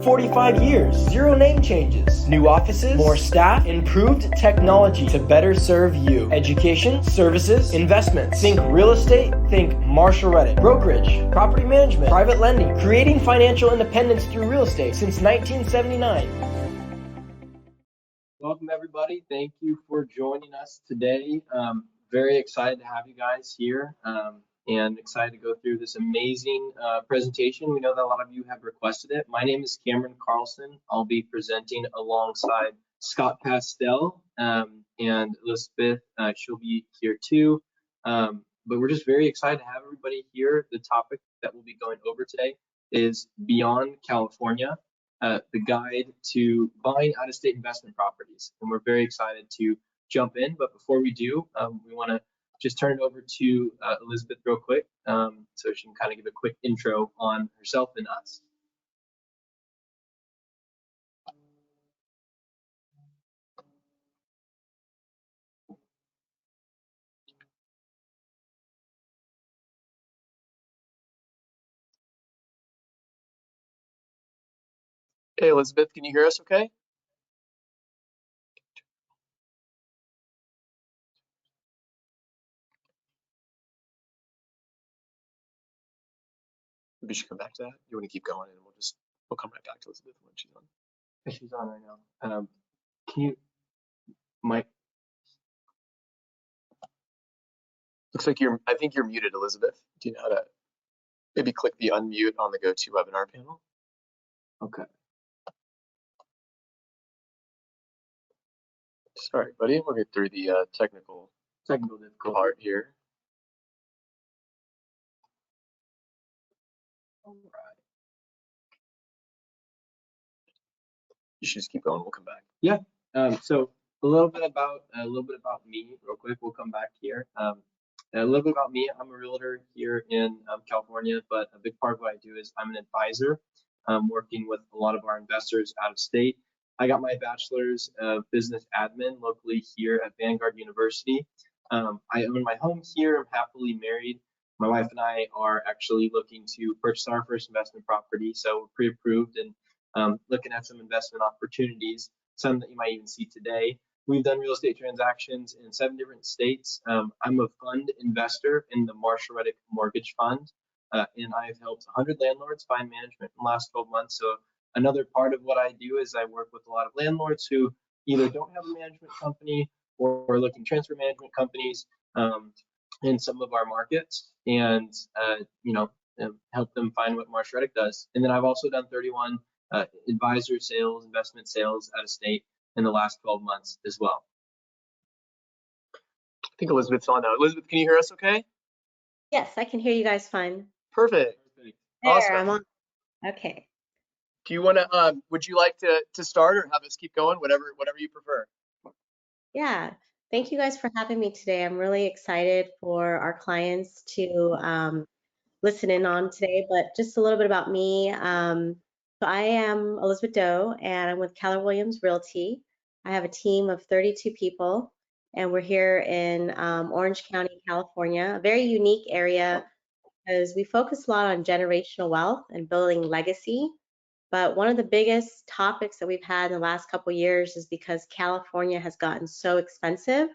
45 years, 0 name changes, new offices, more staff, improved technology to better serve you. Education, services, investments. Think real estate, think Marshall Reddick. Brokerage, property management, private lending, creating financial independence through real estate since 1979. Welcome everybody. Thank you for joining us today. Very excited to have you guys here and excited to go through this amazing presentation. We know that a lot of you have requested it. My name is Cameron Carlson. I'll be presenting alongside Scott Pastel and Elizabeth. She'll be here too. But we're just very excited to have everybody here. The topic that we'll be going over today is Beyond California. The guide to buying out-of-state investment properties. And we're very excited to jump in. But before we do, we want to just turn it over to Elizabeth real quick so she can kind of give a quick intro on herself and us. Hey, Elizabeth, can you hear us okay? Maybe we should come back to that. You want to keep going, and we'll come right back to Elizabeth when she's on. She's on right now. Can you, Mike? Looks like I think you're muted, Elizabeth. Do you know how to maybe click the unmute on the GoToWebinar panel? Okay. Sorry, buddy. We'll get through the technical difficult part here. All right. You should just keep going. We'll come back. Yeah. So a little bit about me, real quick. We'll come back here. A little bit about me. I'm a realtor here in California, but a big part of what I do is I'm an advisor, working with a lot of our investors out of state. I got my bachelor's of business admin locally here at Vanguard University. I own my home here. I'm happily married. My wife and I are actually looking to purchase our first investment property, so we're pre-approved and looking at some investment opportunities, some that you might even see today. We've done real estate transactions in 7 different states. I'm a fund investor in the Marshall Reddick Mortgage Fund, and I've helped 100 landlords find management in the last 12 months. So another part of what I do is I work with a lot of landlords who either don't have a management company or are looking to transfer management companies in some of our markets, and help them find what Marshall Reddick does. And then I've also done 31 advisor sales, investment sales out of state in the last 12 months as well. I think Elizabeth's on now. Elizabeth, can you hear us okay? Yes, I can hear you guys fine. Perfect. There, Awesome. I'm on. Okay. Do you want to? Would you like to start or have us keep going? Whatever you prefer. Yeah. Thank you guys for having me today. I'm really excited for our clients to listen in on today. But just a little bit about me. So I am Elizabeth Doe, and I'm with Keller Williams Realty. I have a team of 32 people, and we're here in Orange County, California, a very unique area because we focus a lot on generational wealth and building legacy. But one of the biggest topics that we've had in the last couple of years is because California has gotten so expensive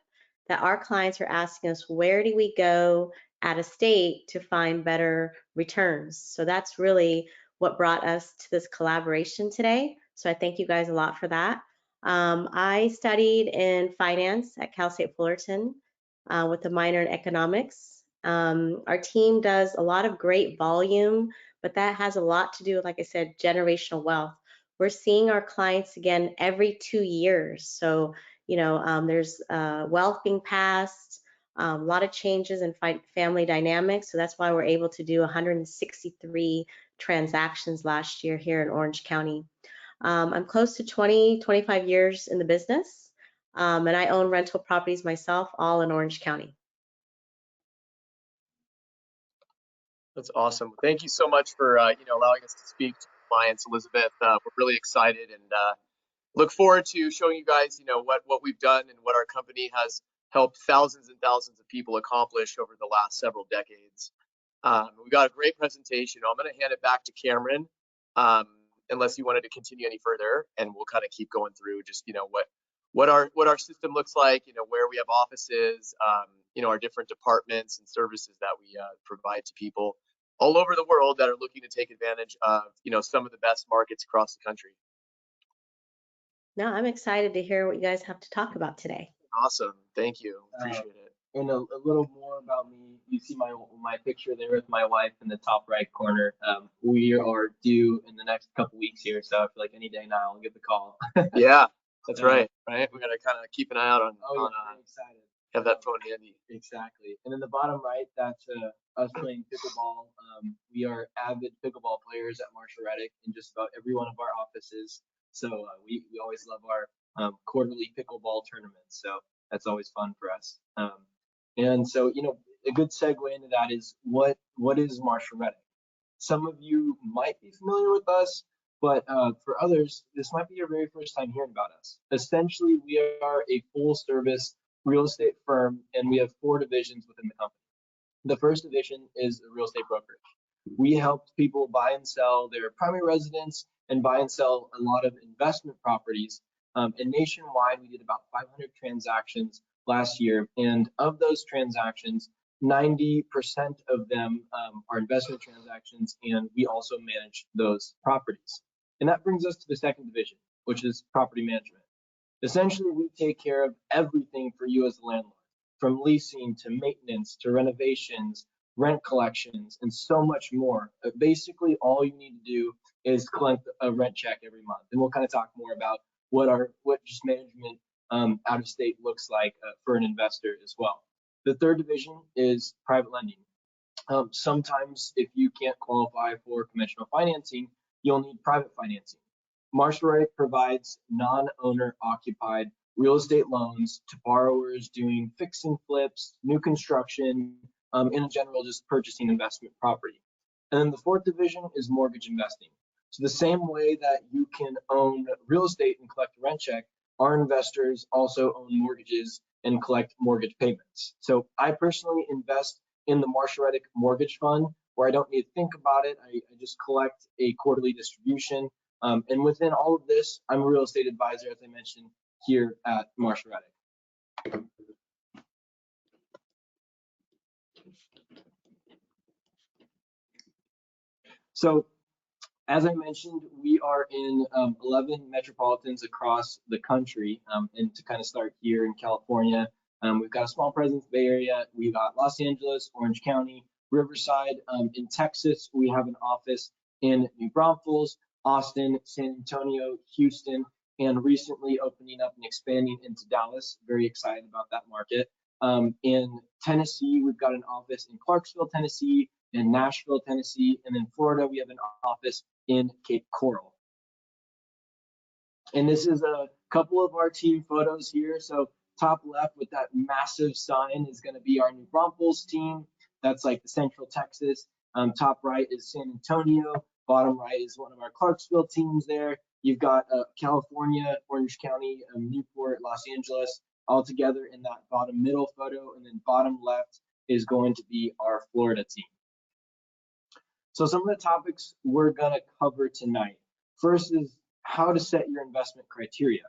that our clients are asking us, where do we go out of state to find better returns? So that's really what brought us to this collaboration today. So I thank you guys a lot for that. I studied in finance at Cal State Fullerton with a minor in economics. Our team does a lot of great volume, but that has a lot to do with, like I said, generational wealth. We're seeing our clients again every 2 years. So, there's wealth being passed, a lot of changes in family dynamics. So that's why we're able to do 163 transactions last year here in Orange County. I'm close to 25 years in the business, and I own rental properties myself, all in Orange County. That's awesome. Thank you so much for allowing us to speak to clients, Elizabeth. We're really excited and look forward to showing you guys, what we've done and what our company has helped thousands and thousands of people accomplish over the last several decades. We got a great presentation. I'm going to hand it back to Cameron unless you wanted to continue any further, and we'll kind of keep going through just, what our system looks like, where we have offices, our different departments and services that we provide to people all over the world that are looking to take advantage of, some of the best markets across the country. No, I'm excited to hear what you guys have to talk about today. Awesome. Thank you. Appreciate it. And a little more about me. You see my picture there with my wife in the top right corner. We are due in the next couple weeks here, so I feel like any day now I'll get the call. Yeah, that's right. Right. We got to kind of keep an eye out on. I'm excited. Have that phone handy. Exactly. And in the bottom right, that's us playing pickleball. We are avid pickleball players at Marshall Reddick in just about every one of our offices. So we always love our quarterly pickleball tournaments. So that's always fun for us. And so, a good segue into that is what is Marshall Reddick? Some of you might be familiar with us, but for others, this might be your very first time hearing about us. Essentially, we are a full service real estate firm, and we have 4 divisions within the company. The first division is a real estate brokerage. We help people buy and sell their primary residence and buy and sell a lot of investment properties. And nationwide, we did about 500 transactions last year. And of those transactions, 90% of them are investment transactions, and we also manage those properties. And that brings us to the second division, which is property management. Essentially, we take care of everything for you as a landlord, from leasing to maintenance to renovations, rent collections, and so much more. Basically, all you need to do is collect a rent check every month. And we'll kind of talk more about what just management out of state looks like for an investor as well. The third division is private lending. Sometimes if you can't qualify for conventional financing, you'll need private financing. Marshall Reddick provides non-owner occupied real estate loans to borrowers doing fix and flips, new construction, in general, just purchasing investment property. And then the fourth division is mortgage investing. So the same way that you can own real estate and collect a rent check, our investors also own mortgages and collect mortgage payments. So I personally invest in the Marshall Reddick Mortgage Fund, where I don't need to think about it. I just collect a quarterly distribution. And within all of this, I'm a real estate advisor, as I mentioned, here at Marshall Reddick. So as I mentioned, we are in 11 metropolitans across the country. And to kind of start here in California, we've got a small presence in the Bay Area. We've got Los Angeles, Orange County, Riverside. In Texas, we have an office in New Braunfels, Austin, San Antonio, Houston, and recently opening up and expanding into Dallas. Very excited about that market. In Tennessee, we've got an office in Clarksville, Tennessee, in Nashville, Tennessee, and in Florida, we have an office in Cape Coral. And this is a couple of our team photos here. So top left with that massive sign is going to be our New Braunfels team. That's like the Central Texas. Top right is San Antonio. Bottom right is one of our Clarksville teams there. You've got California, Orange County, Newport, Los Angeles, all together in that bottom middle photo. And then bottom left is going to be our Florida team. So some of the topics we're going to cover tonight. First is how to set your investment criteria.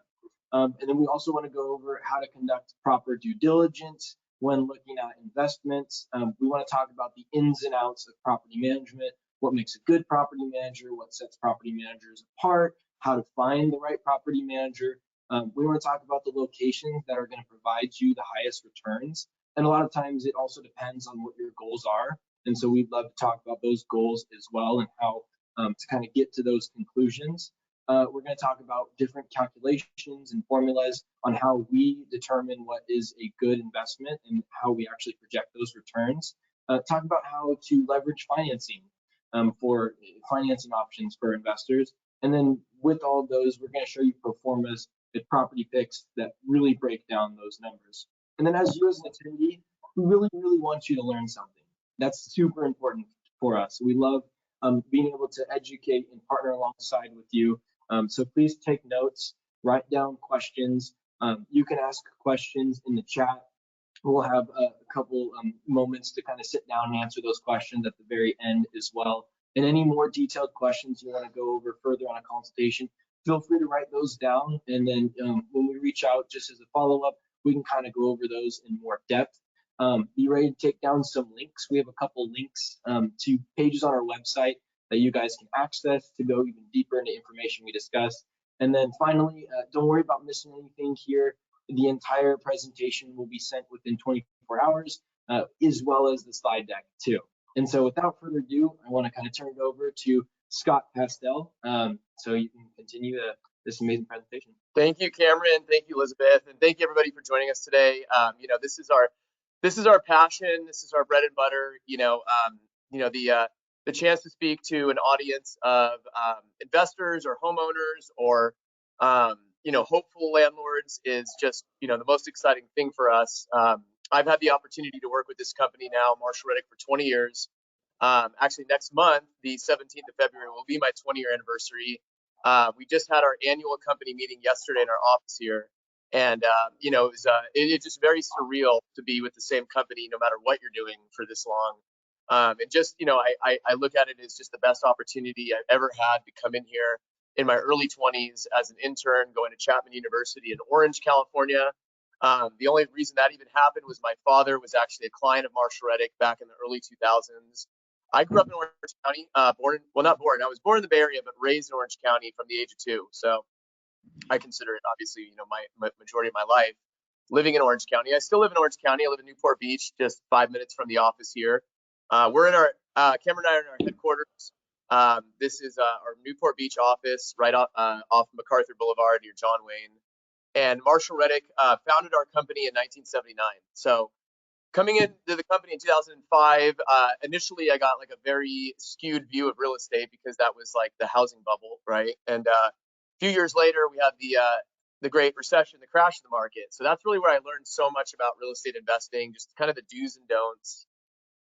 And then we also want to go over how to conduct proper due diligence when looking at investments. We want to talk about the ins and outs of property management, what makes a good property manager, what sets property managers apart, how to find the right property manager. We want to talk about the locations that are going to provide you the highest returns. And a lot of times it also depends on what your goals are. And so we'd love to talk about those goals as well and how to kind of get to those conclusions. We're going to talk about different calculations and formulas on how we determine what is a good investment and how we actually project those returns. Talk about how to leverage financing for financing options for investors. And then with all of those, we're going to show you pro formas with property picks that really break down those numbers. And then as you as an attendee, we really want you to learn something. That's super important for us. We love being able to educate and partner alongside with you. So please take notes, write down questions. You can ask questions in the chat. We'll have a couple moments to kind of sit down and answer those questions at the very end as well. and any more detailed questions you want to go over further on a consultation, feel free to write those down. And then when we reach out just as a follow-up, we can kind of go over those in more depth. Be ready to take down some links. We have a couple links to pages on our website that you guys can access to go even deeper into information we discussed. And then finally, don't worry about missing anything here. The entire presentation will be sent within 24 hours, as well as the slide deck too. And so without further ado, I want to kind of turn it over to Scott Pastel, so you can continue this amazing presentation. Thank you, Cameron. Thank you, Elizabeth, and thank you everybody for joining us today. This is our passion. This is our bread and butter. The chance to speak to an audience of investors or homeowners or hopeful landlords is just the most exciting thing for us. I've had the opportunity to work with this company now, Marshall Reddick, for 20 years. Actually, next month, the 17th of February, will be my 20-year anniversary. We just had our annual company meeting yesterday in our office here. And, it's just very surreal to be with the same company, no matter what you're doing for this long. I look at it as just the best opportunity I've ever had to come in here in my early 20s as an intern going to Chapman University in Orange, California. The only reason that even happened was my father was actually a client of Marshall Reddick back in the early 2000s. I grew up in Orange County, I was born in the Bay Area, but raised in Orange County from the age of 2. So I consider it obviously, my majority of my life living in Orange County. I still live in Orange County. I live in Newport Beach, just 5 minutes from the office here. We're in Cameron and I are in our headquarters. This is our Newport Beach office right off MacArthur Boulevard near John Wayne. And Marshall Reddick founded our company in 1979. So coming into the company in 2005, initially I got like a very skewed view of real estate because that was like the housing bubble, right? And a few years later, we had the Great Recession, the crash of the market. So that's really where I learned so much about real estate investing, just kind of the do's and don'ts.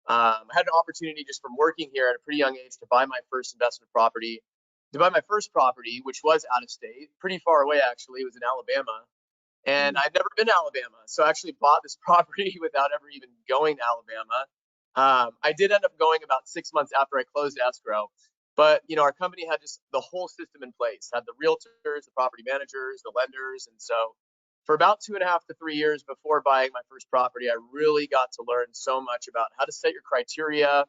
I had an opportunity just from working here at a pretty young age to buy my first investment property, which was out of state, pretty far away actually. It was in Alabama. And I'd never been to Alabama. So I actually bought this property without ever even going to Alabama. I did end up going about 6 months after I closed escrow. But, our company had just the whole system in place, had the realtors, the property managers, the lenders. And so for about 2.5 to 3 years before buying my first property, I really got to learn so much about how to set your criteria,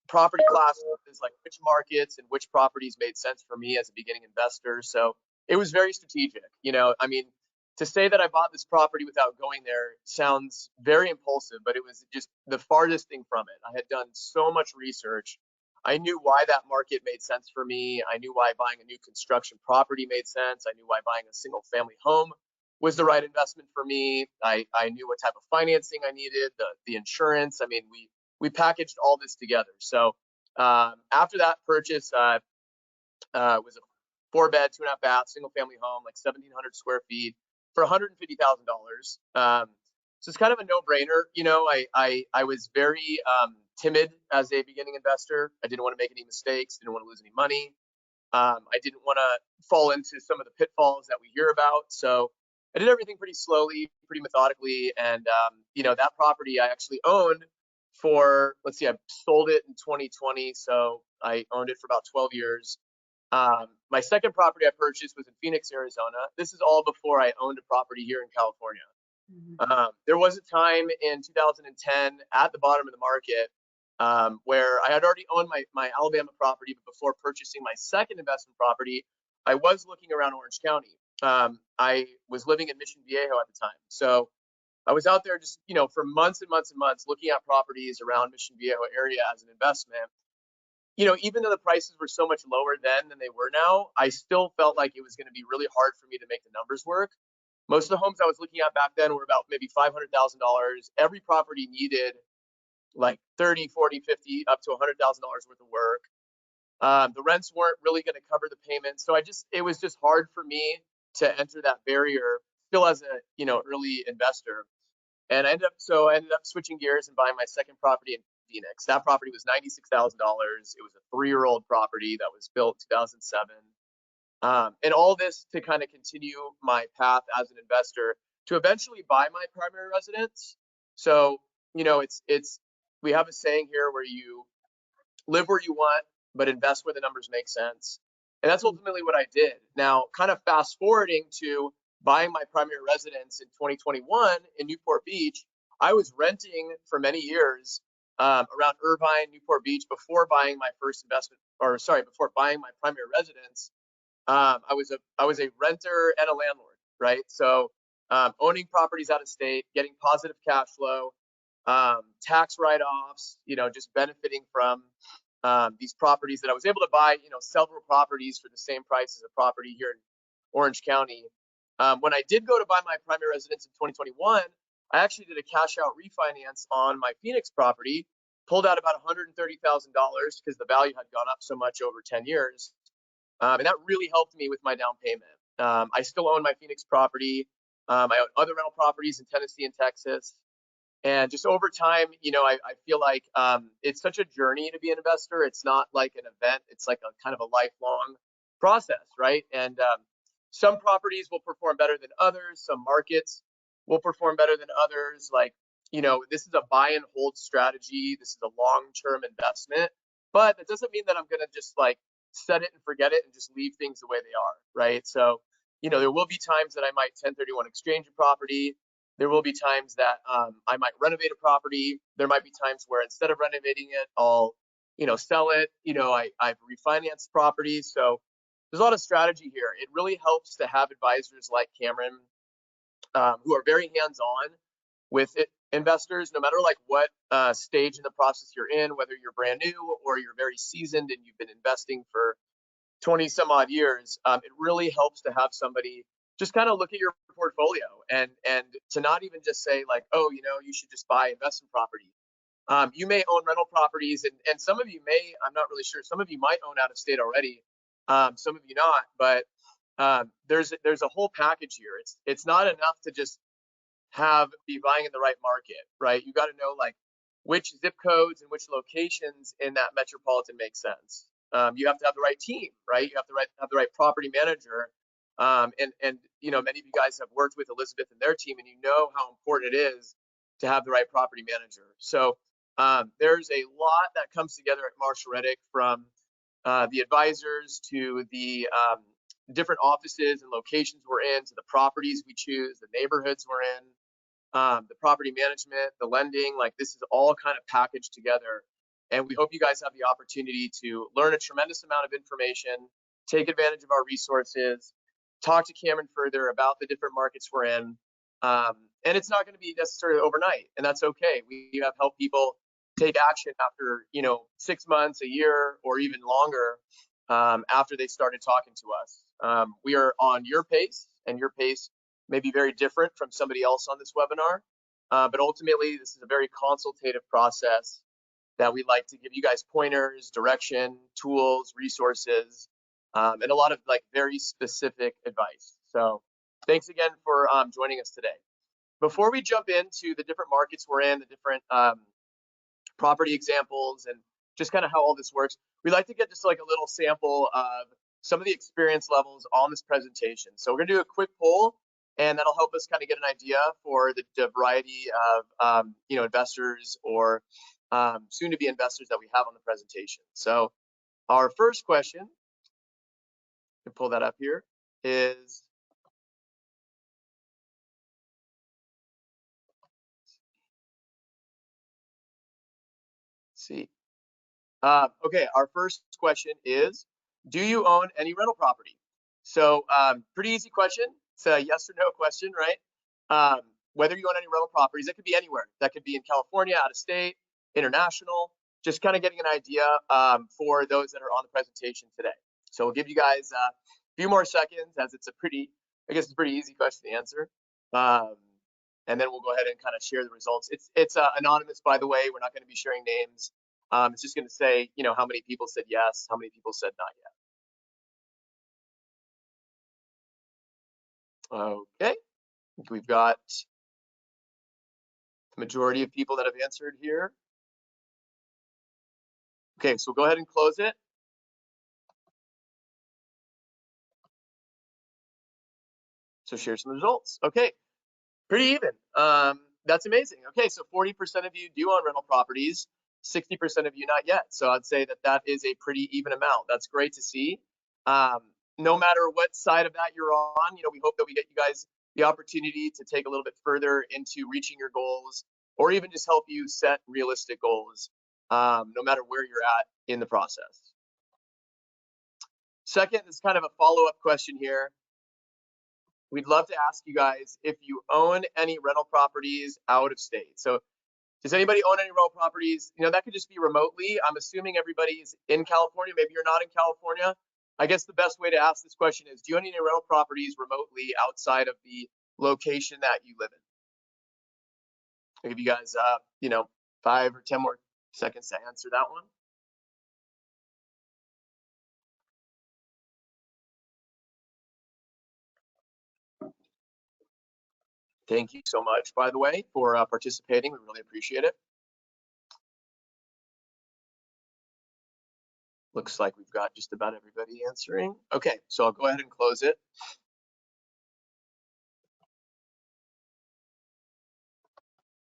property classes, like which markets and which properties made sense for me as a beginning investor. So it was very strategic. To say that I bought this property without going there sounds very impulsive, but it was just the farthest thing from it. I had done so much research. I knew why that market made sense for me. I knew why buying a new construction property made sense. I knew why buying a single family home was the right investment for me. I knew what type of financing I needed, the insurance. We packaged all this together. So after that purchase, was a 4-bed, 2.5-bath, single family home, like 1,700 square feet for $150,000. So it's kind of a no-brainer. I was very timid as a beginning investor. I didn't want to make any mistakes, didn't want to lose any money. I didn't want to fall into some of the pitfalls that we hear about. So I did everything pretty slowly, pretty methodically. And, that property I actually owned for, I sold it in 2020. So I owned it for about 12 years. My second property I purchased was in Phoenix, Arizona. This is all before I owned a property here in California. There was a time in 2010 at the bottom of the market where I had already owned my Alabama property, but before purchasing my second investment property, I was looking around Orange County. I was living in Mission Viejo at the time. So I was out there just, for months and months and months looking at properties around Mission Viejo area as an investment. Even though the prices were so much lower then than they were now, I still felt like it was going to be really hard for me to make the numbers work. Most of the homes I was looking at back then were about maybe $500,000. Every property needed like 30, 40, 50, up to $100,000 worth of work. The rents weren't really going to cover the payments. So it was just hard for me to enter that barrier still as a, early investor. And I ended up switching gears and buying my second property in Phoenix. That property was $96,000. It was a 3-year-old property that was built 2007. And all this to kind of continue my path as an investor to eventually buy my primary residence. So, we have a saying here where live where you want, but invest where the numbers make sense. And that's ultimately what I did. Now, kind of fast forwarding to buying my primary residence in 2021 in Newport Beach, I was renting for many years around Irvine, Newport Beach before buying my first investment, or sorry, before buying my primary residence. I was a renter and a landlord, right? So owning properties out of state, getting positive cash flow, tax write-offs, just benefiting from these properties that I was able to buy, several properties for the same price as a property here in Orange County. When I did go to buy my primary residence in 2021, I actually did a cash out refinance on my Phoenix property, pulled out about $130,000 because the value had gone up so much over 10 years. And that really helped me with my down payment. I still own my Phoenix property. I own other rental properties in Tennessee and Texas. And just over time, I feel like it's such a journey to be an investor. It's not like an event. It's like a kind of a lifelong process, right? And some properties will perform better than others. Some markets will perform better than others. Like, this is a buy and hold strategy. This is a long-term investment. But that doesn't mean that I'm going to just like set it and forget it and just leave things the way they are, right? So, there will be times that I might 1031 exchange a property. There will be times that I might renovate a property. There might be times where instead of renovating it, I'll, sell it. I've refinanced properties. So there's a lot of strategy here. It really helps to have advisors like Cameron who are very hands-on with investors, no matter like what stage in the process you're in, whether you're brand new or you're very seasoned and you've been investing for 20 some odd years. It really helps to have somebody just kind of look at your portfolio and to not even just say like, oh, you should just buy investment property. You may own rental properties, and some of you may, I'm not really sure, some of you might own out of state already, some of you not, but there's a whole package here. It's not enough to just be buying in the right market, right? You got to know like which zip codes and which locations in that metropolitan make sense. You have to have the right team, right? You have to have the right property manager. And many of you guys have worked with Elizabeth and their team, and you know how important it is to have the right property manager. So there's a lot that comes together at Marshall Reddick, from the advisors to the different offices and locations we're in, to the properties we choose, the neighborhoods we're in, the property management, the lending. Like, this is all kind of packaged together. And we hope you guys have the opportunity to learn a tremendous amount of information, take advantage of our resources, talk to Cameron further about the different markets we're in. And it's not going to be necessarily overnight, and that's okay. We have helped people take action after, 6 months, a year, or even longer after they started talking to us. We are on your pace, and your pace may be very different from somebody else on this webinar. But ultimately, this is a very consultative process that we like to give you guys pointers, direction, tools, resources, and a lot of like very specific advice. So thanks again for joining us today. Before we jump into the different markets we're in, the different property examples, and just kind of how all this works, we'd like to get just like a little sample of some of the experience levels on this presentation. So we're gonna do a quick poll, and that'll help us kind of get an idea for the variety of investors or soon-to-be investors that we have on the presentation. So our first question, you can pull that up here, is see. Okay, our first question is, do you own any rental property? So pretty easy question. It's a yes or no question, right? Whether you own any rental properties, that could be anywhere. That could be in California, out of state, international, just kind of getting an idea for those that are on the presentation today. So we'll give you guys a few more seconds, as it's a pretty easy question to answer. And then we'll go ahead and kind of share the results. It's anonymous, by the way. We're not going to be sharing names. It's just going to say, how many people said yes, how many people said not yet. Okay, I think we've got the majority of people that have answered here. Okay, so we'll go ahead and close it. So share some results. Okay, pretty even. That's amazing. Okay, so 40% of you do own rental properties. 60% of you not yet. So I'd say that that is a pretty even amount. That's great to see. No matter what side of that you're on, we hope that we get you guys the opportunity to take a little bit further into reaching your goals, or even just help you set realistic goals, no matter where you're at in the process. Second is kind of a follow-up question here. We'd love to ask you guys if you own any rental properties out of state. So does anybody own any rental properties? That could just be remotely. I'm assuming everybody's in California. Maybe you're not in California. I guess the best way to ask this question is, do you own any rental properties remotely outside of the location that you live in? I'll give you guys, 5 or 10 more seconds to answer that one. Thank you so much, by the way, for participating. We really appreciate it. Looks like we've got just about everybody answering. Okay, so I'll go ahead and close it.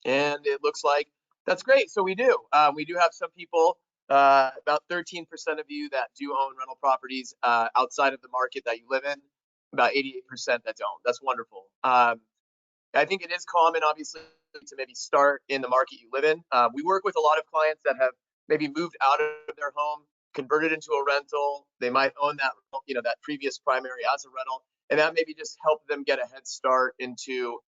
And it looks like that's great. So we do. We do have some people, about 13% of you that do own rental properties outside of the market that you live in, about 88% that don't. That's wonderful. I think it is common, obviously, to maybe start in the market you live in. We work with a lot of clients that have maybe moved out of their home, converted into a rental. They might own that, that previous primary as a rental, and that maybe just help them get a head start into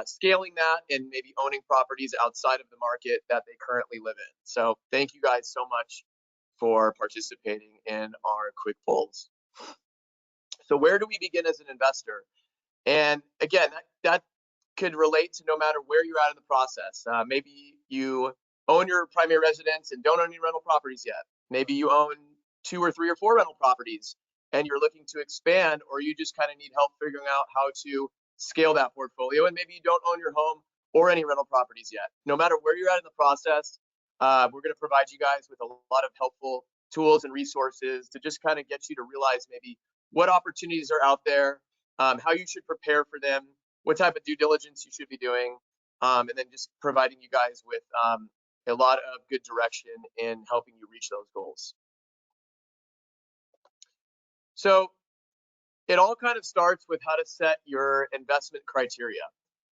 scaling that and maybe owning properties outside of the market that they currently live in. So thank you guys so much for participating in our quick polls. So where do we begin as an investor? And again, that could relate to no matter where you're at in the process. Maybe you own your primary residence and don't own any rental properties yet. Maybe you own 2 or 3 or 4 rental properties and you're looking to expand, or you just kind of need help figuring out how to scale that portfolio. And maybe you don't own your home or any rental properties yet. No matter where you're at in the process, we're going to provide you guys with a lot of helpful tools and resources to just kind of get you to realize maybe what opportunities are out there, how you should prepare for them, what type of due diligence you should be doing, and then just providing you guys with a lot of good direction in helping you reach those goals. So it all kind of starts with how to set your investment criteria.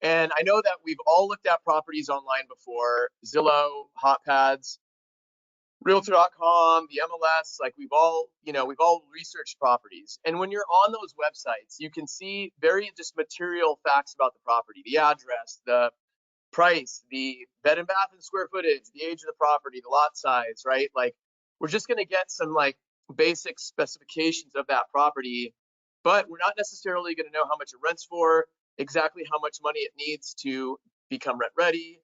And I know that we've all looked at properties online before, Zillow, HotPads, Realtor.com, the MLS, like we've all researched properties. And when you're on those websites, you can see very just material facts about the property, the address, the price, the bed and bath and square footage, the age of the property, the lot size, right? Like we're just going to get some like basic specifications of that property, but we're not necessarily going to know how much it rents for, exactly how much money it needs to become rent ready.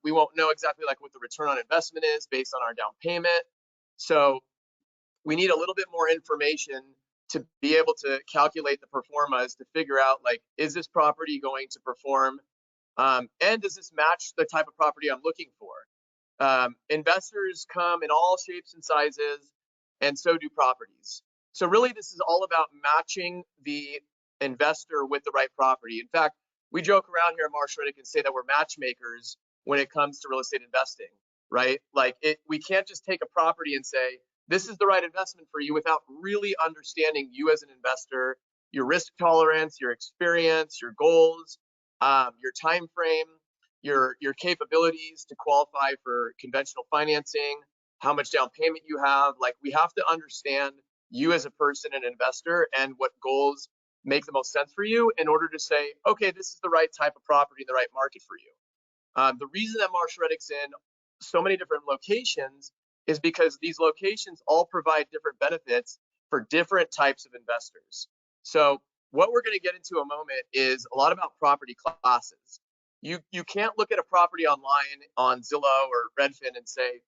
We won't know exactly like what the return on investment is based on our down payment. So we need a little bit more information to be able to calculate the performas to figure out like, is this property going to perform? And does this match the type of property I'm looking for? Investors come in all shapes and sizes, and so do properties. So really, this is all about matching the investor with the right property. In fact, we joke around here at Marshall Reddick and say that we're matchmakers when it comes to real estate investing, right? Like we can't just take a property and say, this is the right investment for you without really understanding you as an investor, your risk tolerance, your experience, your goals, your time frame, your capabilities to qualify for conventional financing, how much down payment you have. Like we have to understand you as a person and investor and what goals make the most sense for you in order to say, okay, this is the right type of property, the right market for you. The reason that Marshall Reddick's in so many different locations is because these locations all provide different benefits for different types of investors. So what we're going to get into a moment is a lot about property classes. You can't look at a property online on Zillow or Redfin and say,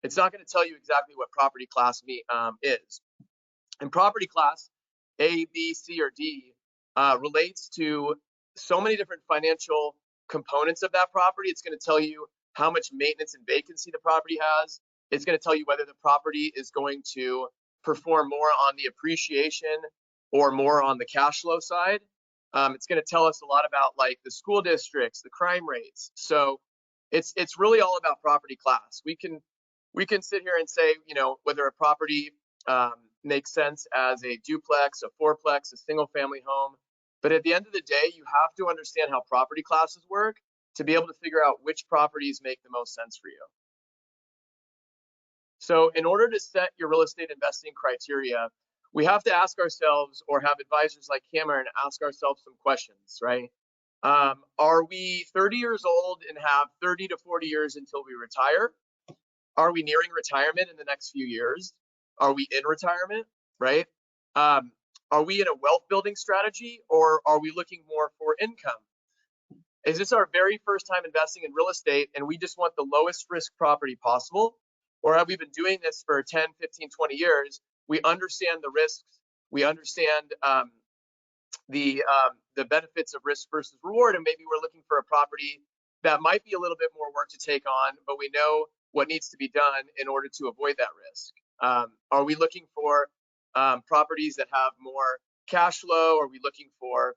it's not going to tell you exactly what property class is. And property class, A, B, C, or D, relates to so many different financial components of that property. It's going to tell you how much maintenance and vacancy the property has. It's going to tell you whether the property is going to perform more on the appreciation or more on the cash flow side. It's going to tell us a lot about like the school districts, the crime rates. So It's really all about property class. We can sit here and say, you know, whether a property makes sense as a duplex, a fourplex, a single family home. But at the end of the day, you have to understand how property classes work to be able to figure out which properties make the most sense for you. So in order to set your real estate investing criteria, we have to ask ourselves, or have advisors like Cameron ask ourselves some questions, right? Are we 30 years old and have 30 to 40 years until we retire? Are we nearing retirement in the next few years? Are we in retirement, right? Are we in a wealth building strategy, or are we looking more for income? Is this our very first time investing in real estate and we just want the lowest risk property possible? Or have we been doing this for 10, 15, 20 years? We understand the risks. We understand the benefits of risk versus reward, and maybe we're looking for a property that might be a little bit more work to take on, but we know what needs to be done in order to avoid that risk. Are we looking for properties that have more cash flow? Are we looking for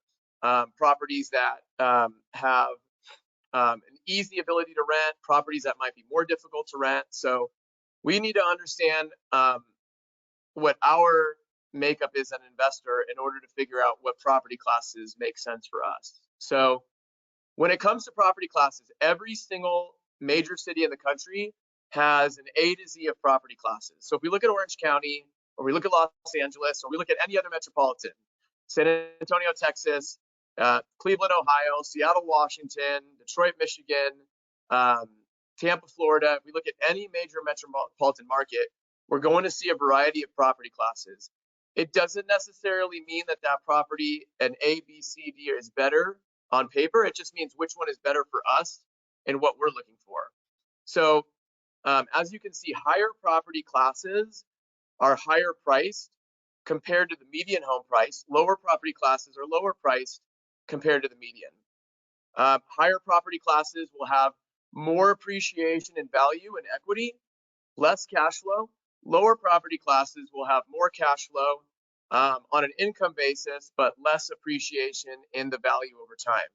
properties that have an easy ability to rent, properties that might be more difficult to rent? So we need to understand what our makeup is as an investor in order to figure out what property classes make sense for us. So when it comes to property classes, every single major city in the country has an A to Z of property classes. So if we look at Orange County, or we look at Los Angeles, or we look at any other metropolitan, San Antonio, Texas, Cleveland, Ohio, Seattle, Washington, Detroit, Michigan, Tampa, Florida, if we look at any major metropolitan market, we're going to see a variety of property classes. It doesn't necessarily mean that that property, an A, B, C, D, is better on paper. It just means which one is better for us and what we're looking for. So as you can see, higher property classes are higher priced compared to the median home price. Lower property classes are lower priced compared to the median. Higher property classes will have more appreciation in value and equity, less cash flow. Lower property classes will have more cash flow on an income basis, but less appreciation in the value over time.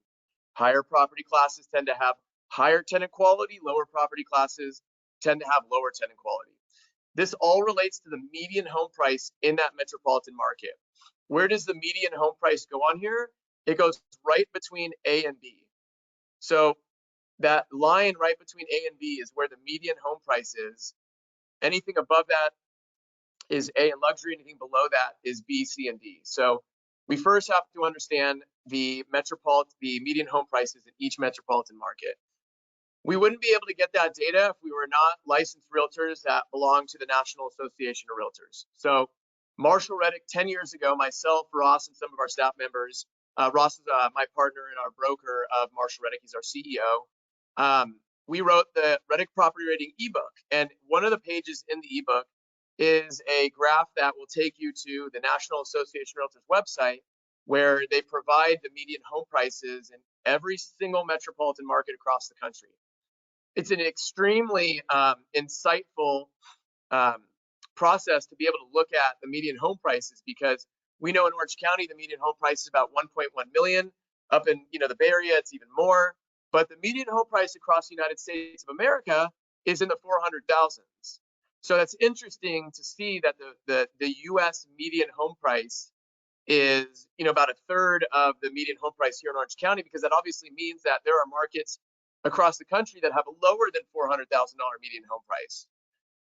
Higher property classes tend to have higher tenant quality. Lower property classes tend to have lower tenant quality. This all relates to the median home price in that metropolitan market. Where does the median home price go on here? It goes right between A and B. So that line right between A and B is where the median home price is. Anything above that is A and luxury. Anything below that is B, C, and D. So we first have to understand the median home prices in each metropolitan market. We wouldn't be able to get that data if we were not licensed realtors that belong to the National Association of Realtors. So Marshall Reddick, 10 years ago, myself, Ross, and some of our staff members, Ross is my partner and our broker of Marshall Reddick. He's our CEO. We wrote the Reddick Property Rating ebook. And one of the pages in the ebook is a graph that will take you to the National Association of Realtors website, where they provide the median home prices in every single metropolitan market across the country. It's an extremely insightful process to be able to look at the median home prices, because we know in Orange County, the median home price is about 1.1 million. Up in the Bay Area, it's even more. But the median home price across the United States of America is in the 400,000s. So that's interesting to see that the U.S. median home price is about a third of the median home price here in Orange County, because that obviously means that there are markets across the country that have a lower than $400,000 median home price.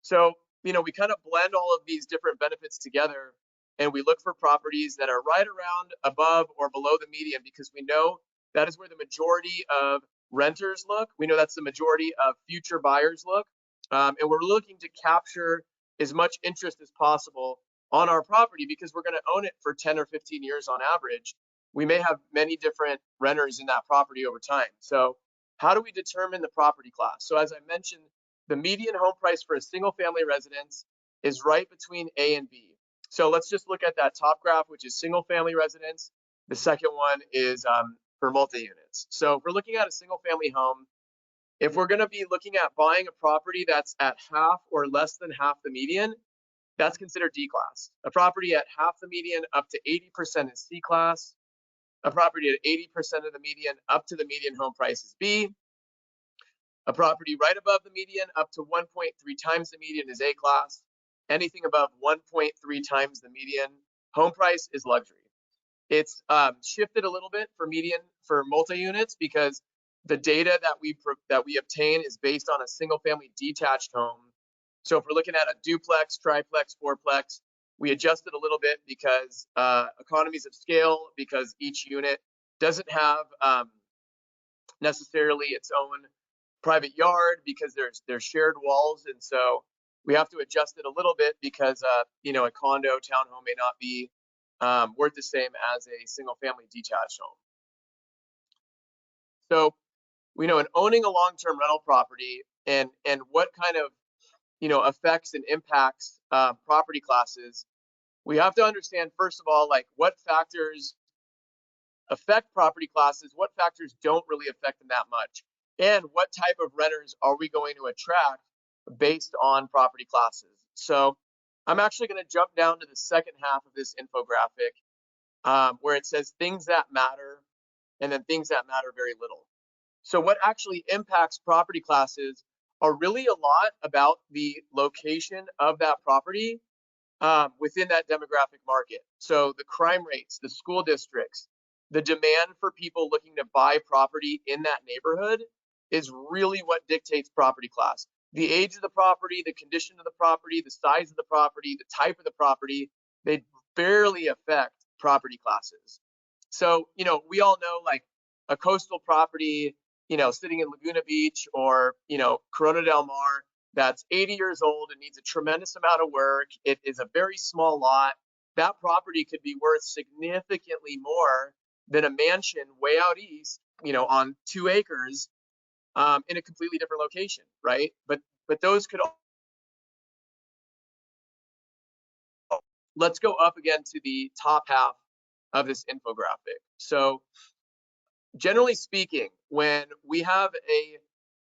So we kind of blend all of these different benefits together, and we look for properties that are right around above or below the median, because we know that is where the majority of renters look. We know that's the majority of future buyers look. And we're looking to capture as much interest as possible on our property, because we're going to own it for 10 or 15 years on average. We may have many different renters in that property over time. So how do we determine the property class? So as I mentioned, the median home price for a single family residence is right between A and B. So let's just look at that top graph, which is single family residence. The second one is for multi-units. So if we're looking at a single family home, if we're going to be looking at buying a property that's at half or less than half the median, that's considered D class. A property at half the median up to 80% is C class. A property at 80% of the median up to the median home price is B. A property right above the median up to 1.3 times the median is A class. Anything above 1.3 times the median home price is luxury. It's shifted a little bit for median for multi-units because the data that we obtain is based on a single-family detached home. So if we're looking at a duplex, triplex, fourplex, we adjust it a little bit because economies of scale, because each unit doesn't have necessarily its own private yard, because there's shared walls, and so we have to adjust it a little bit because a condo townhome may not be worth the same as a single family detached home. So we know in owning a long-term rental property and what kind of affects and impacts property classes, we have to understand first of all, like, what factors affect property classes, what factors don't really affect them that much, and what type of renters are we going to attract based on property classes. So I'm actually going to jump down to the second half of this infographic where it says things that matter and then things that matter very little. So what actually impacts property classes are really a lot about the location of that property within that demographic market. So the crime rates, the school districts, the demand for people looking to buy property in that neighborhood is really what dictates property class. The age of the property, the condition of the property, the size of the property, the type of the property, they barely affect property classes. So, we all know, like, a coastal property, sitting in Laguna Beach or, Corona del Mar, that's 80 years old and needs a tremendous amount of work. It is a very small lot. That property could be worth significantly more than a mansion way out east, on 2 acres in a completely different location, right? But those could all. Let's go up again to the top half of this infographic. So generally speaking, when we have a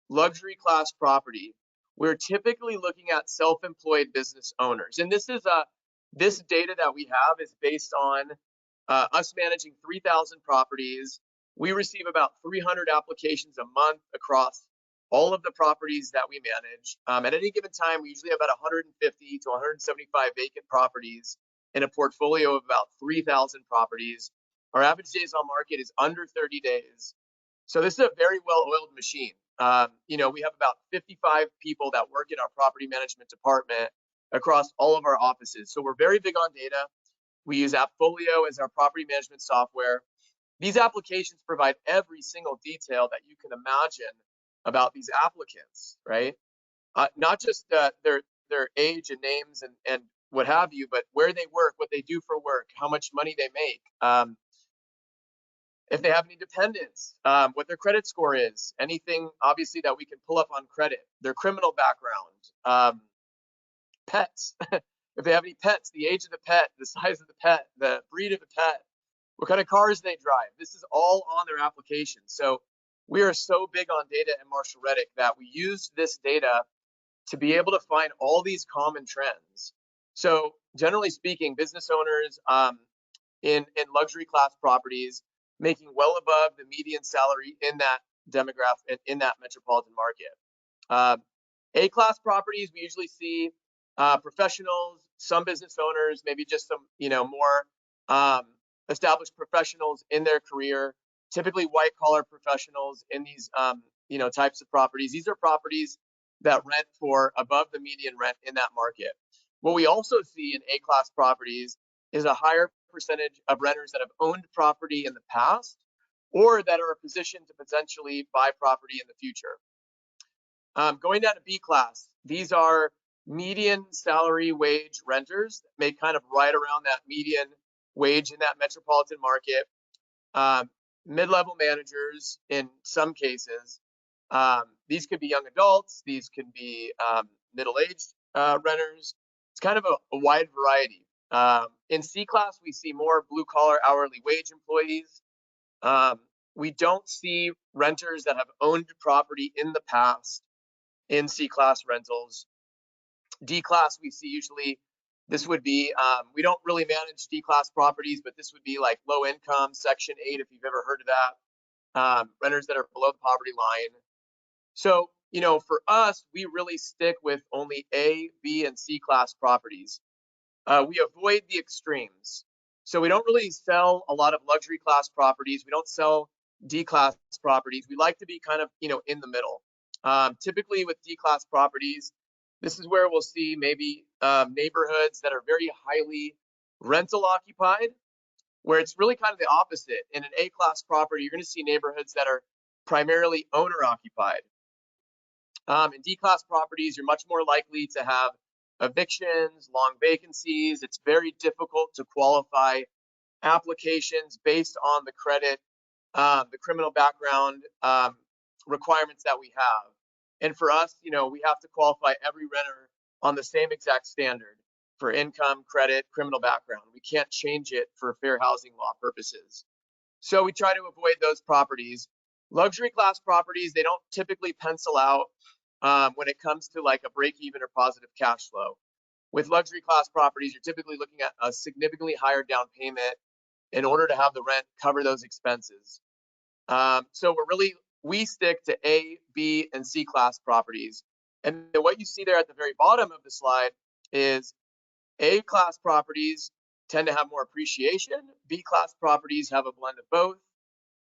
luxury class property, we're typically looking at self-employed business owners. And this data that we have is based on us managing 3,000 properties. We receive about 300 applications a month across all of the properties that we manage. At any given time, we usually have about 150 to 175 vacant properties in a portfolio of about 3,000 properties. Our average days on market is under 30 days. So this is a very well-oiled machine. We have about 55 people that work in our property management department across all of our offices. So we're very big on data. We use AppFolio as our property management software. These applications provide every single detail that you can imagine about these applicants, right? Not just their age and names and what have you, but where they work, what they do for work, how much money they make, if they have any dependents, what their credit score is, anything obviously that we can pull up on credit, their criminal background, pets, if they have any pets, the age of the pet, the size of the pet, the breed of the pet, what kind of cars they drive. This is all on their application. So we are so big on data in Marshall Reddick that we use this data to be able to find all these common trends. So generally speaking, business owners in luxury class properties making well above the median salary in that demographic, in that metropolitan market. A-class properties, we usually see professionals, some business owners, maybe just some, more established professionals in their career, typically white-collar professionals in these, types of properties. These are properties that rent for above the median rent in that market. What we also see in A-class properties is a higher percentage of renters that have owned property in the past or that are positioned to potentially buy property in the future. Going down to B-class, these are median salary wage renters, make kind of right around that median wage in that metropolitan market. Mid-level managers in some cases. These could be young adults, these could be middle-aged renters. It's kind of a wide variety. In C-class, we see more blue-collar hourly wage employees. We don't see renters that have owned property in the past in C-class rentals. D-class, we see usually, this would be, we don't really manage D-class properties, but this would be like low income, Section 8, if you've ever heard of that, renters that are below the poverty line. So you know, for us, we really stick with only A, B, and C class properties. We avoid the extremes. So we don't really sell a lot of luxury class properties. We don't sell D class properties. We like to be kind of, you know, in the middle. Typically with D class properties, this is where we'll see maybe neighborhoods that are very highly rental occupied, where it's really kind of the opposite. In an A class property, you're going to see neighborhoods that are primarily owner occupied. In D class properties, you're much more likely to have evictions, long vacancies. It's very difficult to qualify applications based on the credit, the criminal background requirements that we have. And for us, you know, we have to qualify every renter on the same exact standard for income, credit, criminal background. We can't change it for fair housing law purposes. So we try to avoid those properties. Luxury class properties, they don't typically pencil out when it comes to like a break even or positive cash flow. With luxury class properties, you're typically looking at a significantly higher down payment in order to have the rent cover those expenses. So we stick to A, B, and C class properties. And then what you see there at the very bottom of the slide is A class properties tend to have more appreciation. B class properties have a blend of both.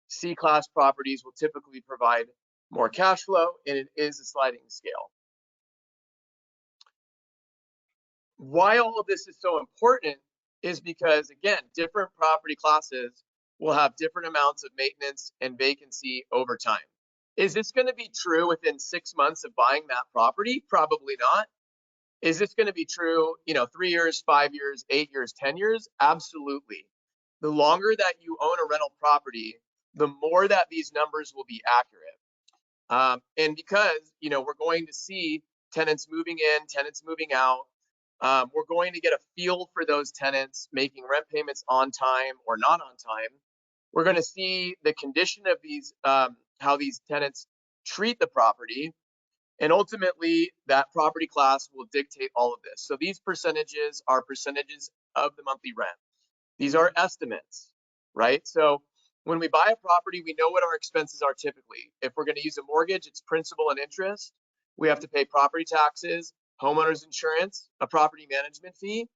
C class properties will typically provide more cash flow, and it is a sliding scale. Why all of this is so important is because, again, different property classes will have different amounts of maintenance and vacancy over time. Is this going to be true within 6 months of buying that property? Probably not. Is this going to be true, you know, 3 years, 5 years, 8 years, 10 years? Absolutely. The longer that you own a rental property, the more that these numbers will be accurate. And because, you know, we're going to see tenants moving in, tenants moving out, we're going to get a feel for those tenants making rent payments on time or not on time. We're going to see the condition of these, how these tenants treat the property. And ultimately, that property class will dictate all of this. So these percentages are percentages of the monthly rent. These are estimates, right? So when we buy a property, we know what our expenses are typically. If we're going to use a mortgage, it's principal and interest. We have to pay property taxes, homeowners insurance, a property management fee.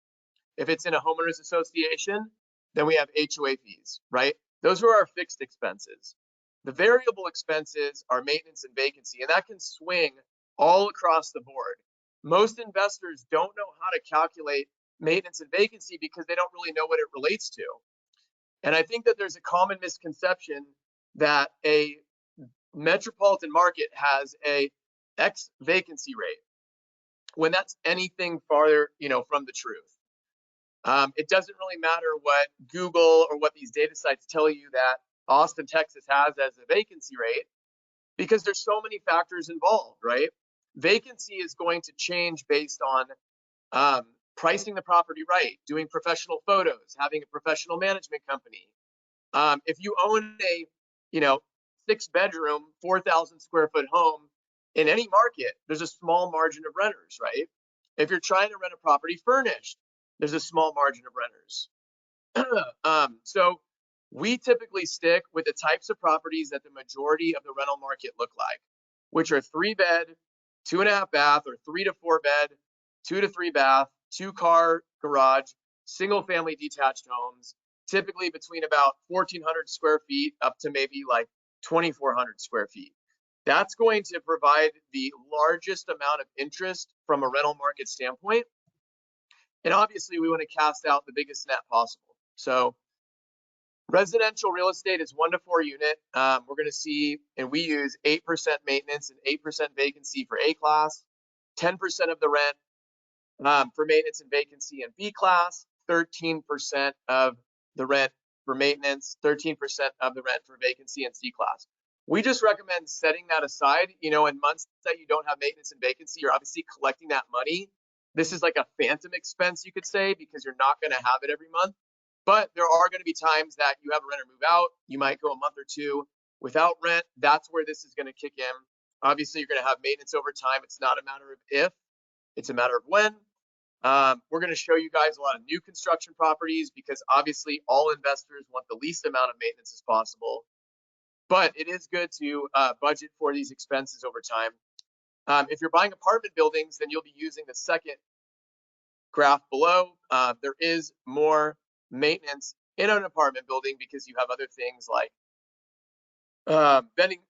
If it's in a homeowners association, then we have HOA fees, right? Those are our fixed expenses. The variable expenses are maintenance and vacancy, and that can swing all across the board. Most investors don't know how to calculate maintenance and vacancy because they don't really know what it relates to. And I think that there's a common misconception that a metropolitan market has a X vacancy rate, when that's anything farther, you know, from the truth. It doesn't really matter what Google or what these data sites tell you that Austin, Texas has as a vacancy rate, because there's so many factors involved, right? Vacancy is going to change based on pricing the property right, doing professional photos, having a professional management company. If you own a, you know, 6-bedroom, 4,000 square foot home in any market, there's a small margin of renters, right? If you're trying to rent a property furnished, there's a small margin of renters. So we typically stick with the types of properties that the majority of the rental market look like, which are 3-bed, 2.5 bath, or 3 to 4 bed, 2 to 3 bath, 2-car garage, single family detached homes, typically between about 1,400 square feet up to maybe like 2,400 square feet. That's going to provide the largest amount of interest from a rental market standpoint. And obviously we want to cast out the biggest net possible. So residential real estate is 1 to 4 unit. We're going to see, and we use 8% maintenance and 8% vacancy for A class, 10% of the rent for maintenance and vacancy in B class, 13% of the rent for maintenance, 13% of the rent for vacancy in C class. We just recommend setting that aside. You know, in months that you don't have maintenance and vacancy, you're obviously collecting that money. This is like a phantom expense, you could say, because you're not going to have it every month. But there are going to be times that you have a renter move out. You might go a month or two without rent. That's where this is going to kick in. Obviously, you're going to have maintenance over time. It's not a matter of if, it's a matter of when. We're going to show you guys a lot of new construction properties because obviously all investors want the least amount of maintenance as possible. But it is good to budget for these expenses over time. If you're buying apartment buildings, then you'll be using the second graph below. There is more maintenance in an apartment building because you have other things like vending,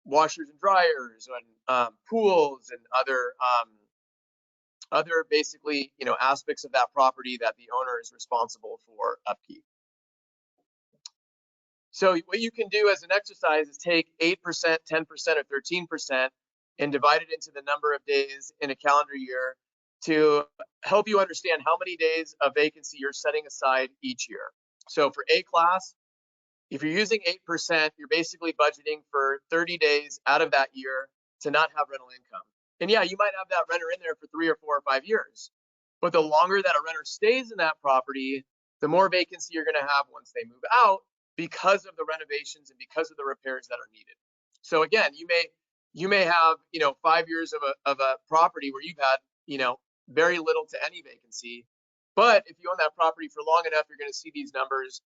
washers and dryers and pools and other basically, aspects of that property that the owner is responsible for upkeep. So what you can do as an exercise is take 8%, 10%, or 13% and divide it into the number of days in a calendar year to help you understand how many days of vacancy you're setting aside each year. So for A class, if you're using 8%, you're basically budgeting for 30 days out of that year to not have rental income. And yeah, you might have that renter in there for 3 or 4 or 5 years. But the longer that a renter stays in that property, the more vacancy you're going to have once they move out because of the renovations and because of the repairs that are needed. So again, you may have 5 years of a property where you've had very little to any vacancy, but if you own that property for long enough, you're going to see these numbers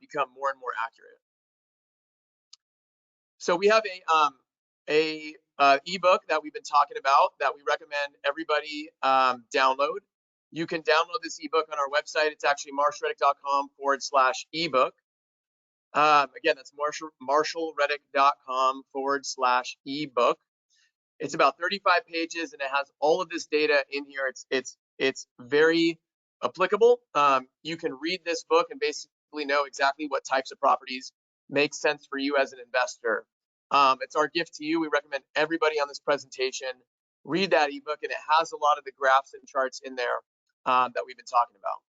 become more and more accurate. So we have a ebook that we've been talking about that we recommend everybody download. You can download this ebook on our website. It's actually marshallreddick.com/ebook. Again, that's marshallreddick.com/ebook. It's about 35 pages and it has all of this data in here. It's very applicable. You can read this book and basically know exactly what types of properties make sense for you as an investor. It's our gift to you. We recommend everybody on this presentation read that ebook, and it has a lot of the graphs and charts in there that we've been talking about.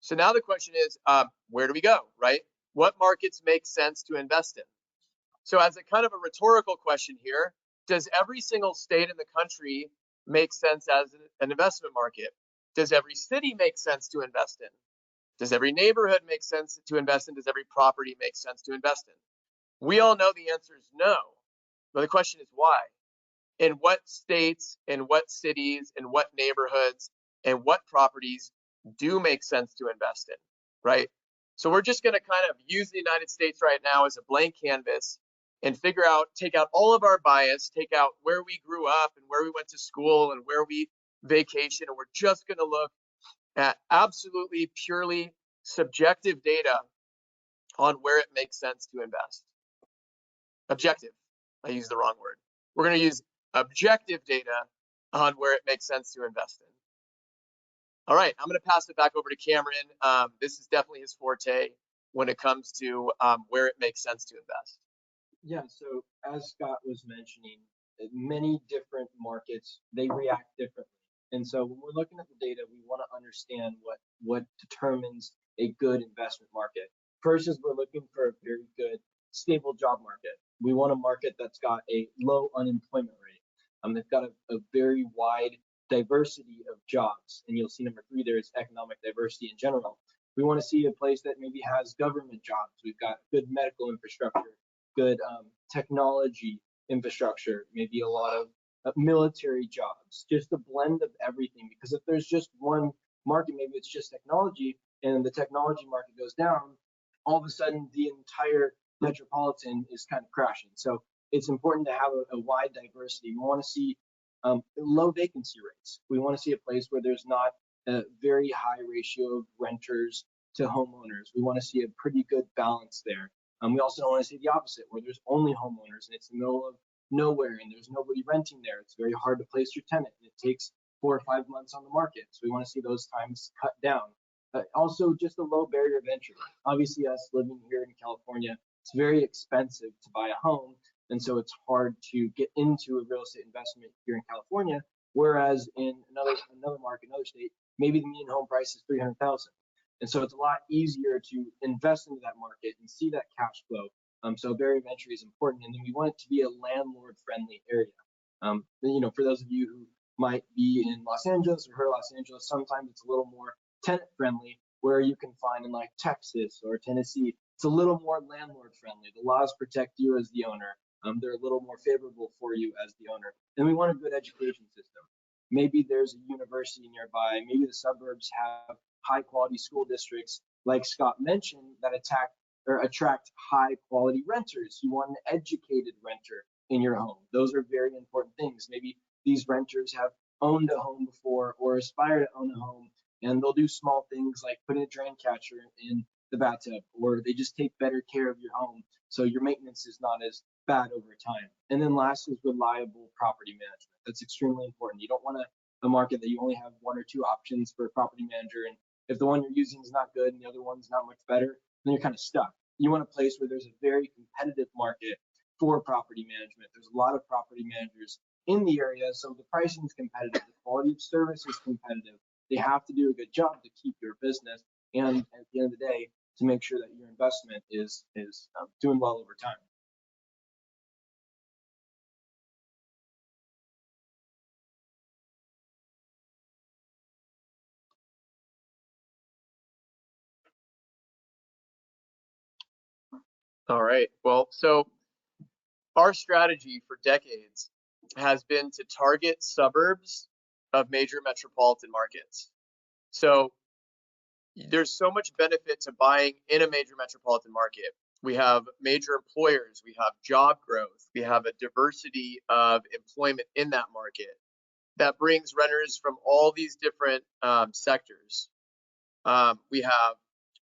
So now the question is, where do we go, right? What markets make sense to invest in? So as a kind of a rhetorical question here, does every single state in the country make sense as an investment market? Does every city make sense to invest in? Does every neighborhood make sense to invest in? Does every property make sense to invest in? We all know the answer is no, but the question is why? In what states, in what cities, in what neighborhoods, and what properties do make sense to invest in, right? So we're just going to kind of use the United States right now as a blank canvas and take out all of our bias, take out where we grew up and where we went to school and where we vacation, and we're just going to look at absolutely purely subjective data on where it makes sense to invest. Objective, I used the wrong word. We're going to use objective data on where it makes sense to invest in. All right, I'm going to pass it back over to Cameron. This is definitely his forte when it comes to where it makes sense to invest. Yeah, so as Scott was mentioning, many different markets, they react differently. And so when we're looking at the data, we want to understand what determines a good investment market. First is we're looking for a very good, stable job market. We want a market that's got a low unemployment rate. They've got a very wide diversity of jobs. And you'll see number 3 there is economic diversity in general. We want to see a place that maybe has government jobs. We've got good medical infrastructure, good technology infrastructure, maybe a lot of military jobs, just a blend of everything. Because if there's just one market, maybe it's just technology, and the technology market goes down, all of a sudden the entire metropolitan is kind of crashing. So it's important to have a wide diversity. We want to see low vacancy rates. We want to see a place where there's not a very high ratio of renters to homeowners. We want to see a pretty good balance there. We also don't want to see the opposite, where there's only homeowners and it's in the middle of nowhere and there's nobody renting there. It's very hard to place your tenant and it takes 4 or 5 months on the market. So we want to see those times cut down. Also, just a low barrier of entry. Obviously, us living here in California, it's very expensive to buy a home. And so it's hard to get into a real estate investment here in California. Whereas in another market, another state, maybe the median home price is $300,000. And so it's a lot easier to invest into that market and see that cash flow. So barrier of entry is important. And then we want it to be a landlord-friendly area. For those of you who might be in Los Angeles or heard of Los Angeles, sometimes it's a little more tenant-friendly, where you can find in like Texas or Tennessee, it's a little more landlord-friendly. The laws protect you as the owner. They're a little more favorable for you as the owner. And we want a good education system. Maybe there's a university nearby. Maybe the suburbs have high quality school districts, like Scott mentioned, that attract high quality renters. You want an educated renter, in your home. Those are very important things. Maybe these renters have owned a home before or aspire to own a home, and they'll do small things like putting a drain catcher in the bathtub, or they just take better care of your home so your maintenance is not as bad over time. And then last is reliable property management. That's extremely important. You don't want a market that you only have one or two options for a property manager, and if the one you're using is not good and the other one's not much better, then you're kind of stuck. You want a place where there's a very competitive market for property management. There's a lot of property managers in the area, so the pricing is competitive, the quality of service is competitive. They have to do a good job to keep your business, and at the end of the day, to make sure that your investment is doing well over time. All right. Well, so our strategy for decades has been to target suburbs of major metropolitan markets. So there's so much benefit to buying in a major metropolitan market. We have major employers, we have job growth, we have a diversity of employment in that market that brings renters from all these different sectors. We have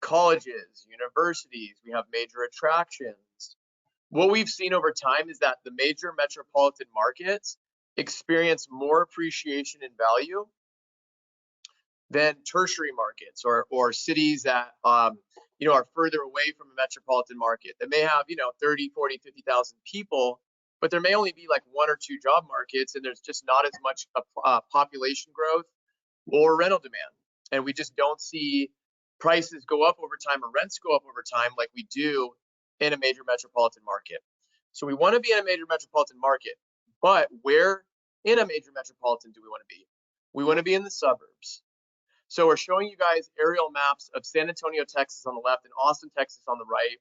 colleges, universities, we have major attractions. What we've seen over time is that the major metropolitan markets experience more appreciation in value than tertiary markets or cities that are further away from a metropolitan market that may have 30, 40, 50,000 people, but there may only be like one or two job markets, and there's just not as much population growth or rental demand, and we just don't see prices go up over time or rents go up over time like we do in a major metropolitan market. So we want to be in a major metropolitan market, but where in a major metropolitan do we want to be? We want to be in the suburbs. So we're showing you guys aerial maps of San Antonio, Texas on the left and Austin, Texas on the right.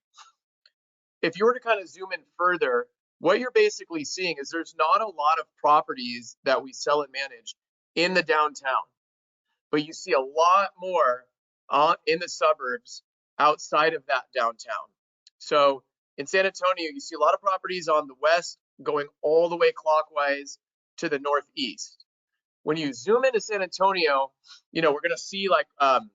If you were to kind of zoom in further, what you're basically seeing is there's not a lot of properties that we sell and manage in the downtown, but you see a lot more in the suburbs outside of that downtown. So in San Antonio, you see a lot of properties on the west going all the way clockwise to the northeast. When you zoom into San Antonio, we're going to see like the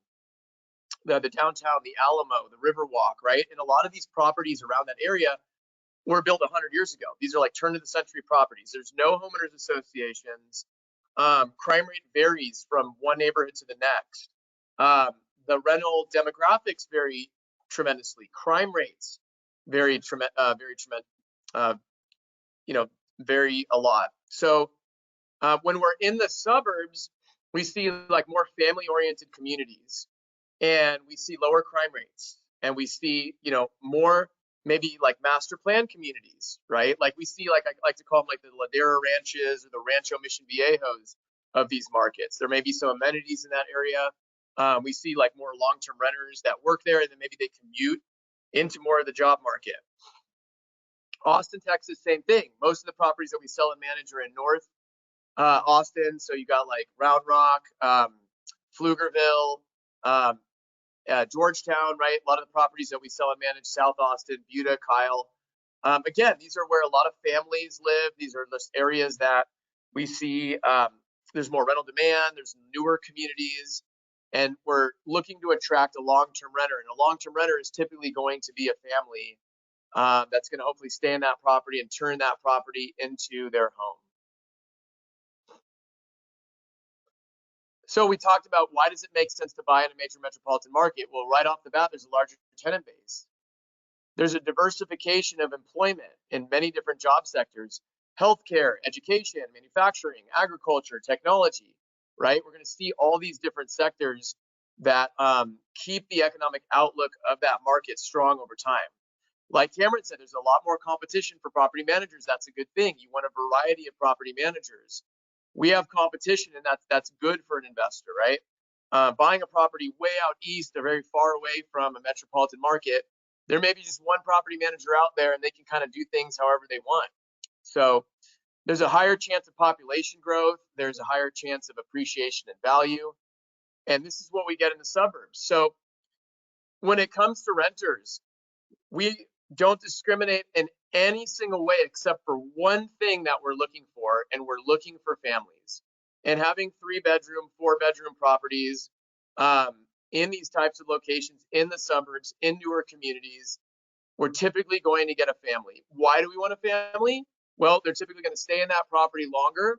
downtown, the Alamo, the Riverwalk, right? And a lot of these properties around that area were built 100 years ago. These are like turn of the century properties. There's no homeowners associations. Crime rate varies from one neighborhood to the next. The rental demographics vary tremendously. Crime rates vary a lot. So when we're in the suburbs, we see like more family-oriented communities, and we see lower crime rates, and we see more maybe like master plan communities, right? Like we see like I like to call them like the Ladera Ranches or the Rancho Mission Viejos of these markets. There may be some amenities in that area. We see like more long-term renters that work there, and then maybe they commute into more of the job market. Austin, Texas, same thing. Most of the properties that we sell and manage are in North Austin. So you got like Round Rock, Pflugerville, Georgetown, right? A lot of the properties that we sell and manage, South Austin, Buda, Kyle. Again, these are where a lot of families live. These are the areas that we see there's more rental demand, there's newer communities, and we're looking to attract a long-term renter. And a long-term renter is typically going to be a family that's going to hopefully stay in that property and turn that property into their home. So we talked about why does it make sense to buy in a major metropolitan market? Well, right off the bat, there's a larger tenant base. There's a diversification of employment in many different job sectors: healthcare, education, manufacturing, agriculture, technology, right? We're going to see all these different sectors that keep the economic outlook of that market strong over time. Like Cameron said, there's a lot more competition for property managers. That's a good thing. You want a variety of property managers. We have competition, and that's good for an investor, right? Buying a property way out east or very far away from a metropolitan market, there may be just one property manager out there, and they can kind of do things however they want. So there's a higher chance of population growth. There's a higher chance of appreciation and value. And this is what we get in the suburbs. So when it comes to renters, we don't discriminate in any single way except for one thing that we're looking for, and we're looking for families. And having 3-bedroom, 4-bedroom properties in these types of locations, in the suburbs, in newer communities, we're typically going to get a family. Why do we want a family? Well, they're typically going to stay in that property longer.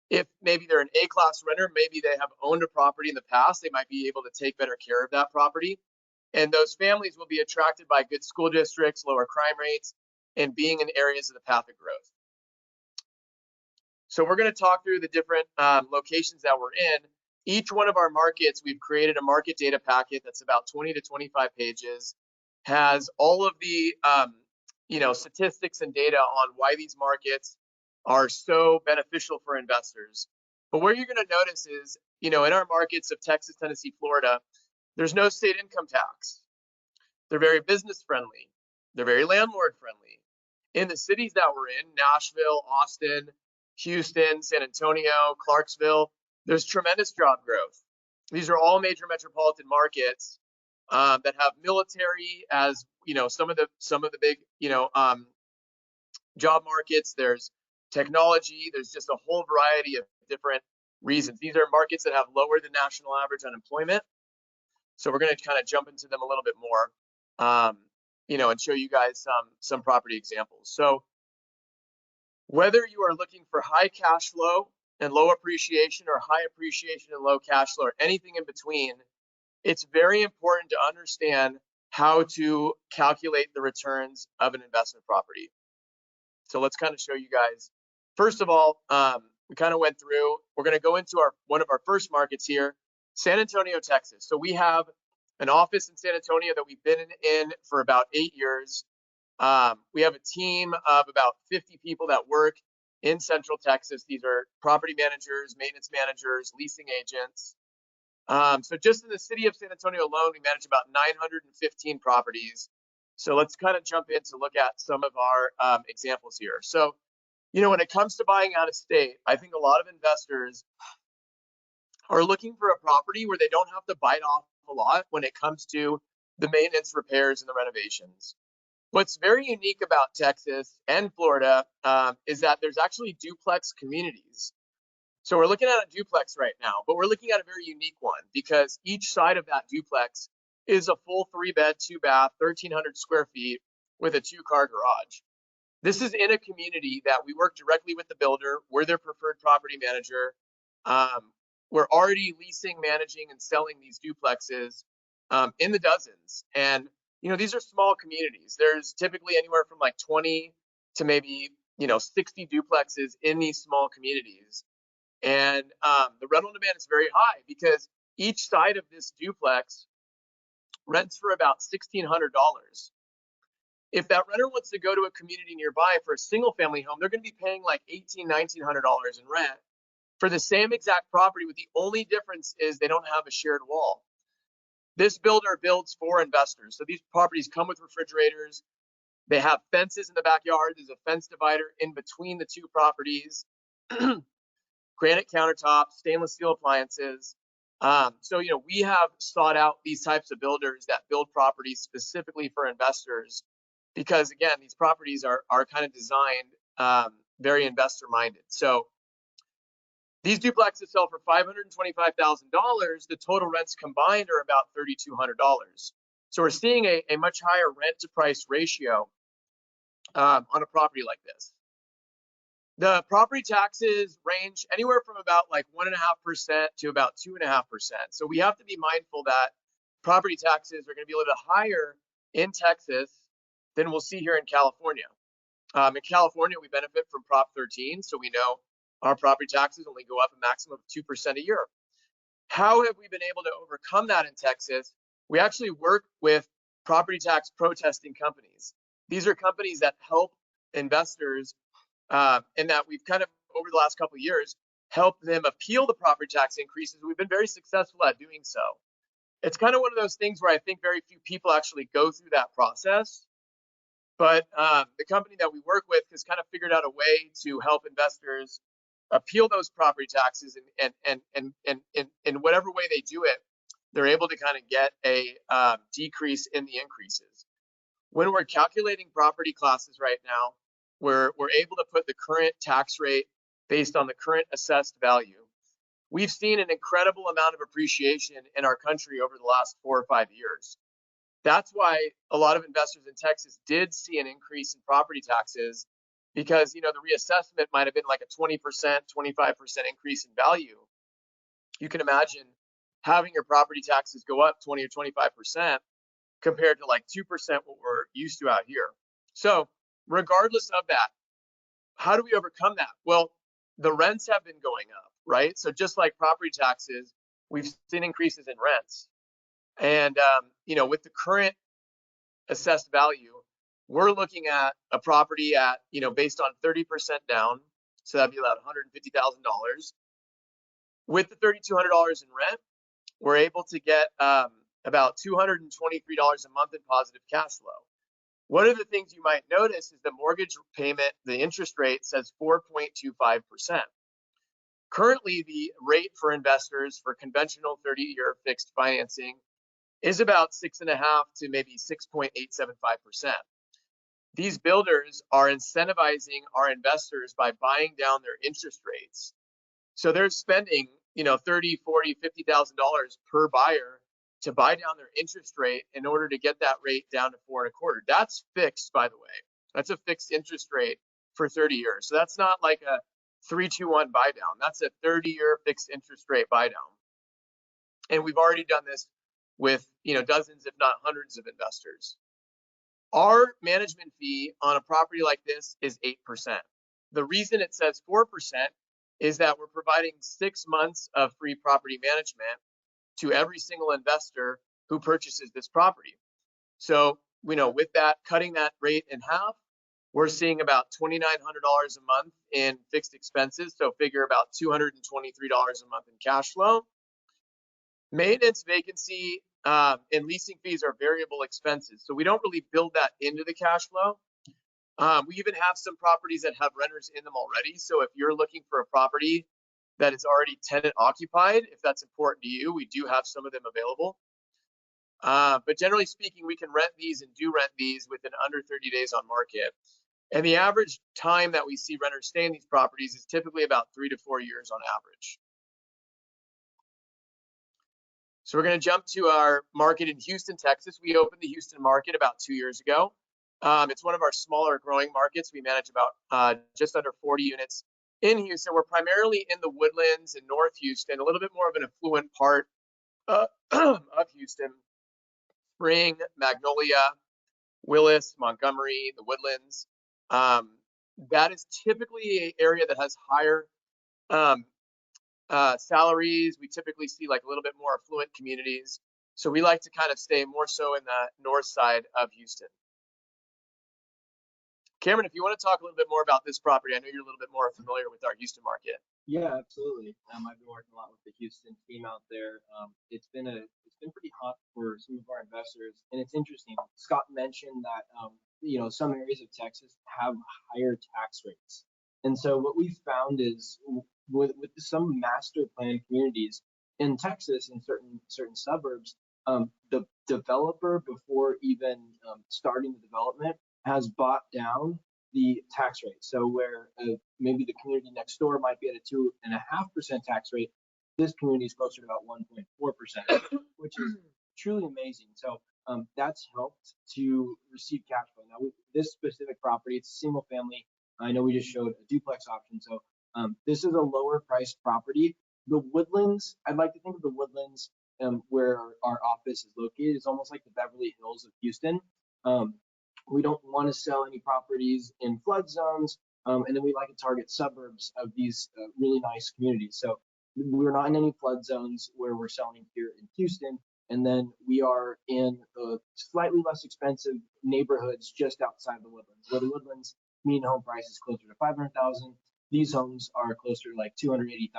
If maybe they're an A-class renter, maybe they have owned a property in the past, they might be able to take better care of that property. And those families will be attracted by good school districts, lower crime rates, and being in areas of the path of growth. So we're going to talk through the different locations that we're in. Each one of our markets, we've created a market data packet that's about 20 to 25 pages, has all of the statistics and data on why these markets are so beneficial for investors. But where you're going to notice is, in our markets of Texas, Tennessee, Florida, there's no state income tax. They're very business friendly. They're very landlord friendly. In the cities that we're in, Nashville, Austin, Houston, San Antonio, Clarksville, there's tremendous job growth. These are all major metropolitan markets that have military as some of the big job markets. There's technology. There's just a whole variety of different reasons. These are markets that have lower than national average unemployment. So we're going to kind of jump into them a little bit more, and show you guys some property examples. So whether you are looking for high cash flow and low appreciation, or high appreciation and low cash flow, or anything in between, it's very important to understand how to calculate the returns of an investment property. So let's kind of show you guys. First of all, we kind of went through, we're going to go into one of our first markets here, San Antonio, Texas. So we have an office in San Antonio that we've been in for about 8 years. We have a team of about 50 people that work in Central Texas. These are property managers, maintenance managers, leasing agents. So just in the city of San Antonio alone, we manage about 915 properties. So let's kind of jump in to look at some of our examples here. So, when it comes to buying out of state, I think a lot of investors are looking for a property where they don't have to bite off a lot when it comes to the maintenance, repairs, and the renovations. What's very unique about Texas and Florida is that there's actually duplex communities. So we're looking at a duplex right now, but we're looking at a very unique one because each side of that duplex is a full 3-bed, 2-bath, 1,300 square feet with a 2-car garage. This is in a community that we work directly with the builder. We're their preferred property manager. We're already leasing, managing, and selling these duplexes in the dozens. And, these are small communities. There's typically anywhere from like 20 to maybe, 60 duplexes in these small communities. And the rental demand is very high because each side of this duplex rents for about $1,600. If that renter wants to go to a community nearby for a single family home, they're going to be paying like $1,800, $1,900 in rent for the same exact property, with the only difference is they don't have a shared wall. This builder builds for investors. So these properties come with refrigerators. They have fences in the backyard. There's a fence divider in between the two properties. Granite countertops, stainless steel appliances. So we have sought out these types of builders that build properties specifically for investors because, again, these properties are kind of designed very investor minded. So these duplexes sell for $525,000. The total rents combined are about $3,200. So we're seeing a much higher rent to price ratio on a property like this. The property taxes range anywhere from about like 1.5% to about 2.5%. So we have to be mindful that property taxes are going to be a little bit higher in Texas than we'll see here in California. In California, we benefit from Prop 13, so we know our property taxes only go up a maximum of 2% a year. How have we been able to overcome that in Texas? We actually work with property tax protesting companies. These are companies that help investors and that we've kind of, over the last couple of years, helped them appeal the property tax increases. We've been very successful at doing so. It's kind of one of those things where I think very few people actually go through that process. But the company that we work with has kind of figured out a way to help investors appeal those property taxes, and whatever way they do it, they're able to kind of get a decrease in the increases. When we're calculating property classes right now, we're able to put the current tax rate based on the current assessed value. We've seen an incredible amount of appreciation in our country over the last 4 or 5 years. That's why a lot of investors in Texas did see an increase in property taxes, because the reassessment might have been like a 20%, 25% increase in value. You can imagine having your property taxes go up 20 or 25% compared to like 2% what we're used to out here. So regardless of that, how do we overcome that? Well, the rents have been going up, right? So just like property taxes, we've seen increases in rents. And, with the current assessed value, we're looking at a property at, based on 30% down. So that'd be about $150,000. With the $3,200 in rent, we're able to get about $223 a month in positive cash flow. One of the things you might notice is the mortgage payment, the interest rate says 4.25%. Currently, the rate for investors for conventional 30-year fixed financing is about 6.5 to maybe 6.875%. These builders are incentivizing our investors by buying down their interest rates. So they're spending, $30,000, $40,000, $50,000 per buyer to buy down their interest rate in order to get that rate down to 4.25. That's fixed, by the way. That's a fixed interest rate for 30 years. So that's not like a 3-2-1 buy down. That's a 30-year fixed interest rate buy down. And we've already done this with dozens, if not hundreds of investors. Our management fee on a property like this is 8%. The reason it says 4% is that we're providing 6 months of free property management to every single investor who purchases this property. So, with that, cutting that rate in half, we're seeing about $2,900 a month in fixed expenses. So figure about $223 a month in cash flow. Maintenance, vacancy, and leasing fees are variable expenses. So we don't really build that into the cash flow. We even have some properties that have renters in them already. So if you're looking for a property that is already tenant occupied, if that's important to you, we do have some of them available. But generally speaking, we can rent these and do rent these within under 30 days on market. And the average time that we see renters stay in these properties is typically about 3 to 4 years on average. So we're going to jump to our market in Houston, Texas. We opened the Houston market about 2 years ago. It's one of our smaller growing markets. We manage about just under 40 units in Houston. We're primarily in the Woodlands in North Houston, a little bit more of an affluent part of Houston. Spring, Magnolia, Willis, Montgomery, the Woodlands. That is typically an area that has higher salaries. We typically see like a little bit more affluent communities. So we like to kind of stay more so in the north side of Houston. Cameron, if you want to talk a little bit more about this property, I know you're a little bit more familiar with our Houston market. Yeah, absolutely. I've been working a lot with the Houston team out there. It's been pretty hot for some of our investors, and it's interesting. Scott mentioned that some areas of Texas have higher tax rates, and so what we've found is with some master plan communities in Texas in certain suburbs, the developer, before even starting the development, has bought down the tax rate. So where maybe the community next door might be at a 2.5% tax rate, this community is closer to about 1.4%, which is truly amazing. So that's helped to receive cash flow. Now, this specific property, it's a single family. I know we just showed a duplex option. So this is a lower priced property. The Woodlands, I'd like to think of the Woodlands where our office is located, is almost like the Beverly Hills of Houston. We don't want to sell any properties in flood zones, and then we like to target suburbs of these really nice communities. So we're not in any flood zones where we're selling here in Houston, and then we are in the slightly less expensive neighborhoods just outside the Woodlands, where the Woodlands median home price is closer to $500,000. These homes are closer to like $280,000,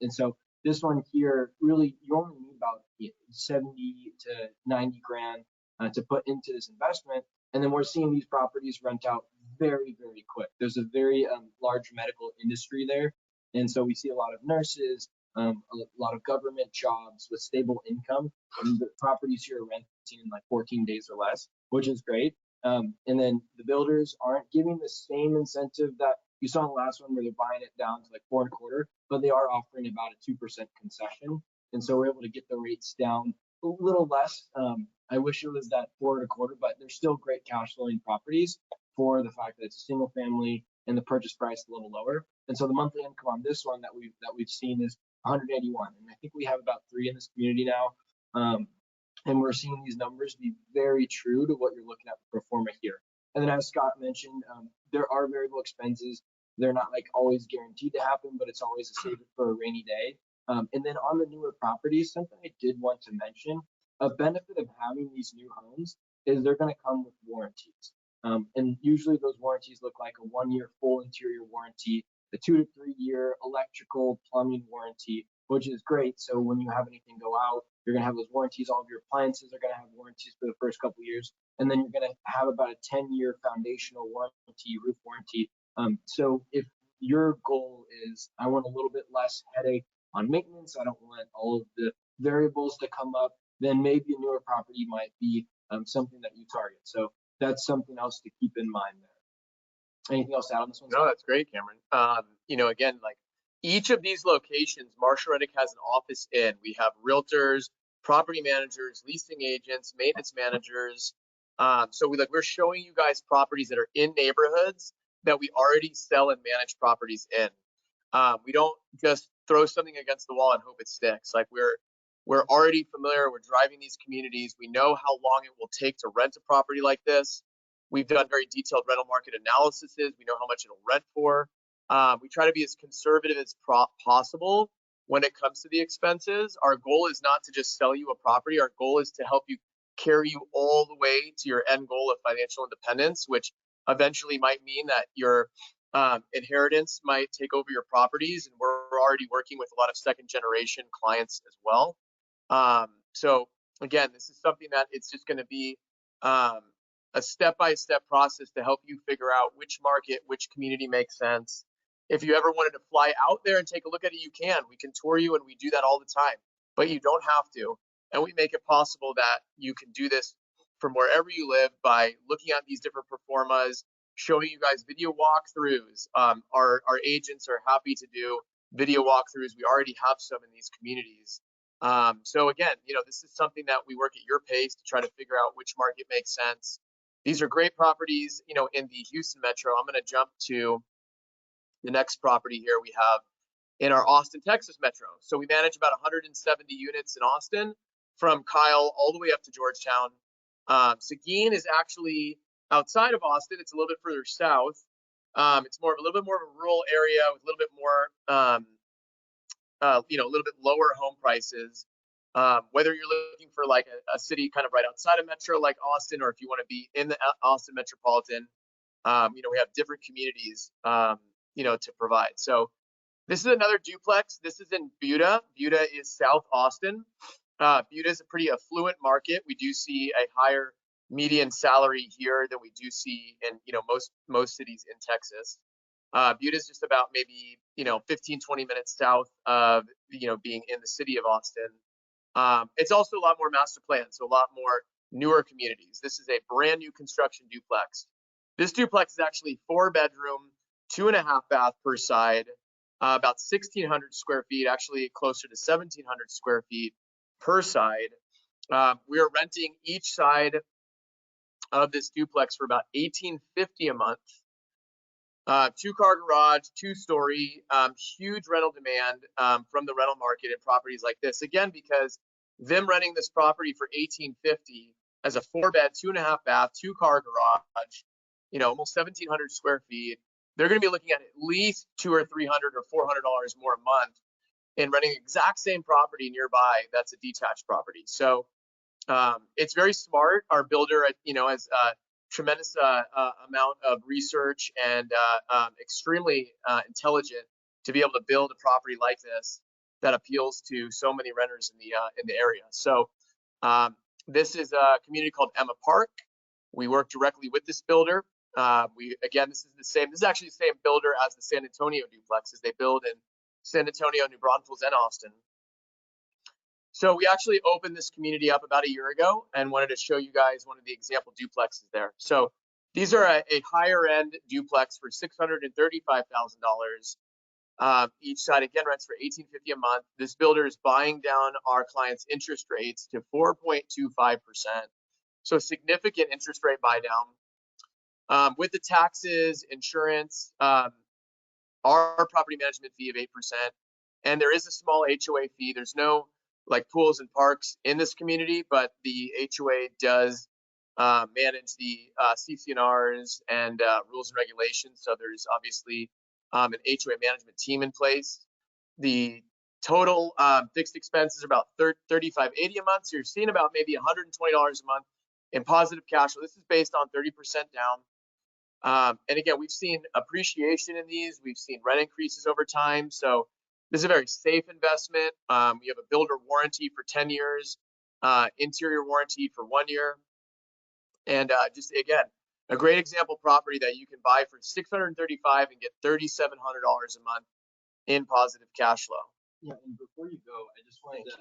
and so this one here, really, you only need about 70 to 90 grand to put into this investment. And then we're seeing these properties rent out very, very quick. There's a very large medical industry there. And so we see a lot of nurses, a lot of government jobs with stable income. And the properties here are renting in like 14 days or less, which is great. And then the builders aren't giving the same incentive that you saw in the last one where they're buying it down to like 4.25, but they are offering about a 2% concession. And so we're able to get the rates down a little less. I wish it was that 4.25, but they're still great cash flowing properties for the fact that it's a single family and the purchase price a little lower. And so the monthly income on this one that we've seen is 181. And I think we have about 3 in this community now. And we're seeing these numbers be very true to what you're looking at the pro forma here. And then as Scott mentioned, there are variable expenses. They're not like always guaranteed to happen, but it's always a save it for a rainy day. And then on the newer properties, something I did want to mention, a benefit of having these new homes is they're going to come with warranties. And usually those warranties look like a 1-year full interior warranty, a 2 to 3 year electrical plumbing warranty, which is great. So when you have anything go out, you're going to have those warranties. All of your appliances are going to have warranties for the first couple of years. And then you're going to have about a 10-year foundational warranty, roof warranty. So if your goal is, I want a little bit less headache on maintenance, I don't want all of the variables to come up, then maybe a newer property might be something that you target. So that's something else to keep in mind there. Anything else to add on this one? No, that's great, Cameron. Again, like each of these locations, Marshall Reddick has an office in. We have realtors, property managers, leasing agents, maintenance managers. So we're showing you guys properties that are in neighborhoods that we already sell and manage properties in. We don't just throw something against the wall and hope it sticks. Like we're already familiar. We're driving these communities. We know how long it will take to rent a property like this. We've done very detailed rental market analyses. We know how much it'll rent for. We try to be as conservative as possible when it comes to the expenses. Our goal is not to just sell you a property. Our goal is to help you carry you all the way to your end goal of financial independence, which eventually might mean that your inheritance might take over your properties. And we're already working with a lot of second generation clients as well. So again, this is something that it's just going to be a step-by-step process to help you figure out which market, which community makes sense. If you ever wanted to fly out there and take a look at it, you can. We can tour you, and we do that all the time, but you don't have to. And we make it possible that you can do this from wherever you live by looking at these different performas, showing you guys video walkthroughs. Our agents are happy to do video walkthroughs. We already have some in these communities. So again, this is something that we work at your pace to try to figure out which market makes sense. These are great properties, in the Houston metro. I'm going to jump to the next property here we have in our Austin, Texas metro. So we manage about 170 units in Austin, from Kyle all the way up to Georgetown. Seguin is actually outside of Austin. It's a little bit further south. It's a little bit more of a rural area with a little bit more, a little bit lower home prices. Whether you're looking for like a city kind of right outside of metro like Austin, or if you want to be in the Austin metropolitan, we have different communities, to provide. So this is another duplex. This is in Buda. Buda is South Austin. Buda is a pretty affluent market. We do see a higher median salary here than we do see in, most cities in Texas. Buda is just about maybe, 15, 20 minutes south of, being in the city of Austin. It's also a lot more master plan, so a lot more newer communities. This is a brand new construction duplex. This duplex is actually 4-bedroom, 2.5 bath per side, about 1,600 square feet, actually closer to 1,700 square feet per side. We are renting each side of this duplex for about $1,850 a month. 2-car garage, 2-story, huge rental demand from the rental market in properties like this. Again, because them renting this property for $1,850 as a 4-bed, 2.5 bath, 2-car garage, almost 1,700 square feet, they're going to be looking at least $200 or $300 or $400 more a month in renting the exact same property nearby that's a detached property. So it's very smart. Our builder, has tremendous amount of research and extremely intelligent to be able to build a property like this that appeals to so many renters in the area. So this is a community called Emma Park. We work directly with this builder. This is actually the same builder as the San Antonio duplexes. They build in San Antonio, New Braunfels, and Austin. So we actually opened this community up about a year ago and wanted to show you guys one of the example duplexes there. So these are a higher end duplex for $635,000 each side. Again, rents for $1,850 a month. This builder is buying down our clients' interest rates to 4.25%. So significant interest rate buy down. With the taxes, insurance, our property management fee of 8%, and there is a small HOA fee. There's no like pools and parks in this community, but the HOA does manage the CCNRs and rules and regulations. So there's obviously an HOA management team in place. The total fixed expenses are about $35.80 a month. So you're seeing about maybe $120 a month in positive cash flow. This is based on 30% down. And again, we've seen appreciation in these. We've seen rent increases over time. So this is a very safe investment. We have a builder warranty for 10 years, interior warranty for 1 year. And just again, a great example property that you can buy for $635 and get $3,700 a month in positive cash flow. Yeah, and before you go, I just wanted to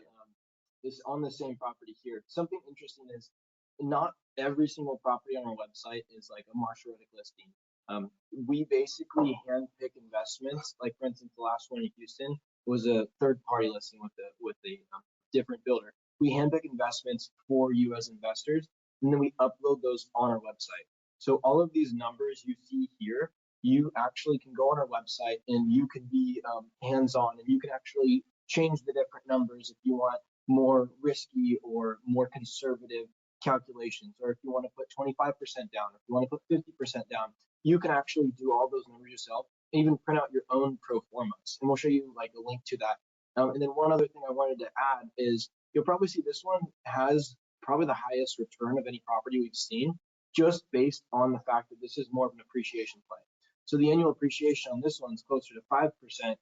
this on the same property here. Something interesting is not every single property on our website is like a Marshall Reddick listing. We basically handpick investments. Like for instance, the last one in Houston was a third-party listing with a different builder. We handpick investments for you as investors, and then we upload those on our website. So all of these numbers you see here, you actually can go on our website and you can be hands-on, and you can actually change the different numbers if you want more risky or more conservative calculations, or if you want to put 25% down, if you want to put 50% down, you can actually do all those numbers yourself and even print out your own pro formas. And we'll show you like a link to that. And then one other thing I wanted to add is you'll probably see this one has probably the highest return of any property we've seen, just based on the fact that this is more of an appreciation play. So the annual appreciation on this one is closer to 5%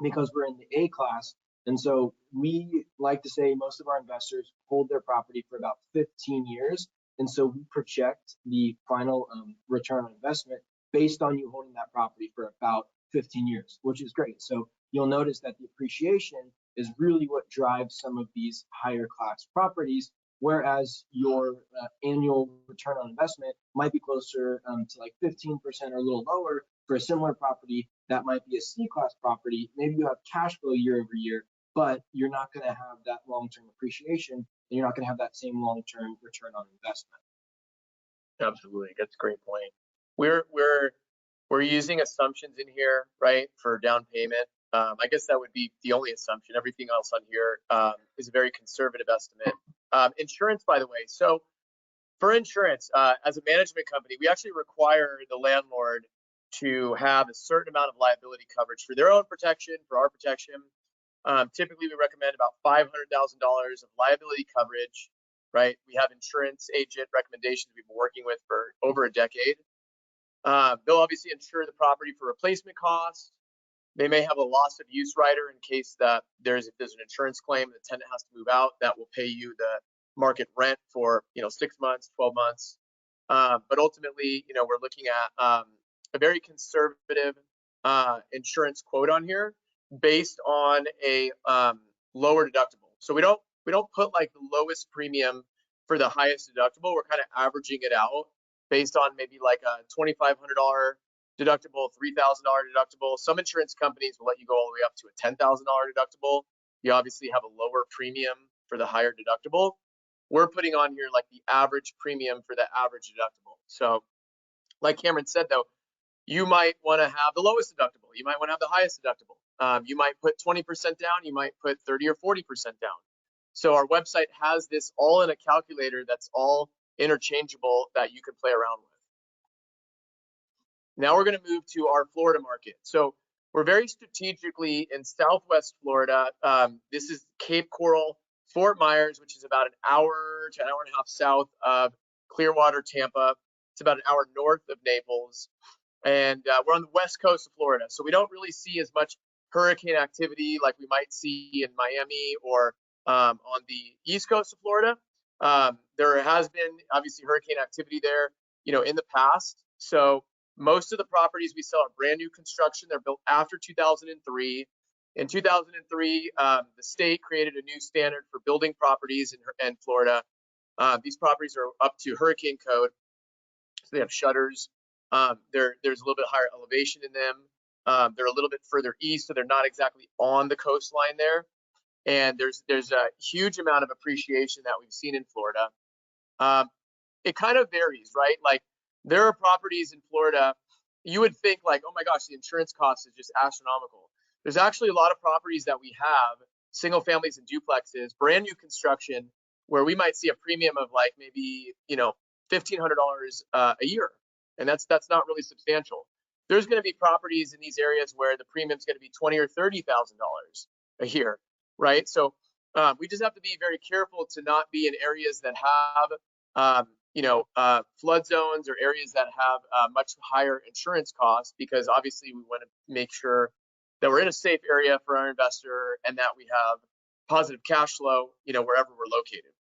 because we're in the A class. And so we like to say most of our investors hold their property for about 15 years. And so we project the final return on investment based on you holding that property for about 15 years, which is great. So you'll notice that the appreciation is really what drives some of these higher class properties, whereas your annual return on investment might be closer to like 15% or a little lower for a similar property that might be a C-class property. Maybe you have cash flow year over year, but you're not going to have that long-term appreciation, and you're not going to have that same long-term return on investment. Absolutely, that's a great point. We're using assumptions in here, right, for down payment. I guess that would be the only assumption. Everything else on here is a very conservative estimate. Insurance, by the way. So for insurance, as a management company, we actually require the landlord to have a certain amount of liability coverage for their own protection, for our protection. Typically, we recommend about $500,000 of liability coverage, right? We have insurance agent recommendations we've been working with for over a decade. They'll obviously insure the property for replacement costs. They may have a loss of use rider in case that if there's an insurance claim and the tenant has to move out, that will pay you the market rent for 6 months, 12 months. But ultimately, we're looking at a very conservative insurance quote on here based on a lower deductible. So we don't put like the lowest premium for the highest deductible. We're kind of averaging it out based on maybe like a $2,500 deductible, $3,000 deductible. Some insurance companies will let you go all the way up to a $10,000 deductible. You obviously have a lower premium for the higher deductible. We're putting on here like the average premium for the average deductible. So like Cameron said, though, you might want to have the lowest deductible. You might want to have the highest deductible. You might put 20% down. You might put 30 or 40% down. So our website has this all in a calculator that's all interchangeable that you can play around with. Now we're going to move to our Florida market. So we're very strategically in Southwest Florida. This is Cape Coral, Fort Myers, which is about an hour to an hour and a half south of Clearwater, Tampa. It's about an hour north of Naples. And we're on the west coast of Florida. So we don't really see as much hurricane activity like we might see in Miami or on the east coast of Florida. There has been obviously hurricane activity there, in the past. So most of the properties we sell are brand new construction. They're built after 2003. In 2003, the state created a new standard for building properties in Florida. These properties are up to hurricane code, so they have shutters. There's a little bit higher elevation in them. They're a little bit further east, so they're not exactly on the coastline there. And there's a huge amount of appreciation that we've seen in Florida. It kind of varies, right? Like there are properties in Florida, you would think like, oh my gosh, the insurance cost is just astronomical. There's actually a lot of properties that we have, single families and duplexes, brand new construction, where we might see a premium of like maybe, $1,500 a year. And that's not really substantial. There's going to be properties in these areas where the premium is going to be $20,000 or $30,000 a year, right? So we just have to be very careful to not be in areas that have, flood zones or areas that have much higher insurance costs, because obviously we want to make sure that we're in a safe area for our investor and that we have positive cash flow, wherever we're located.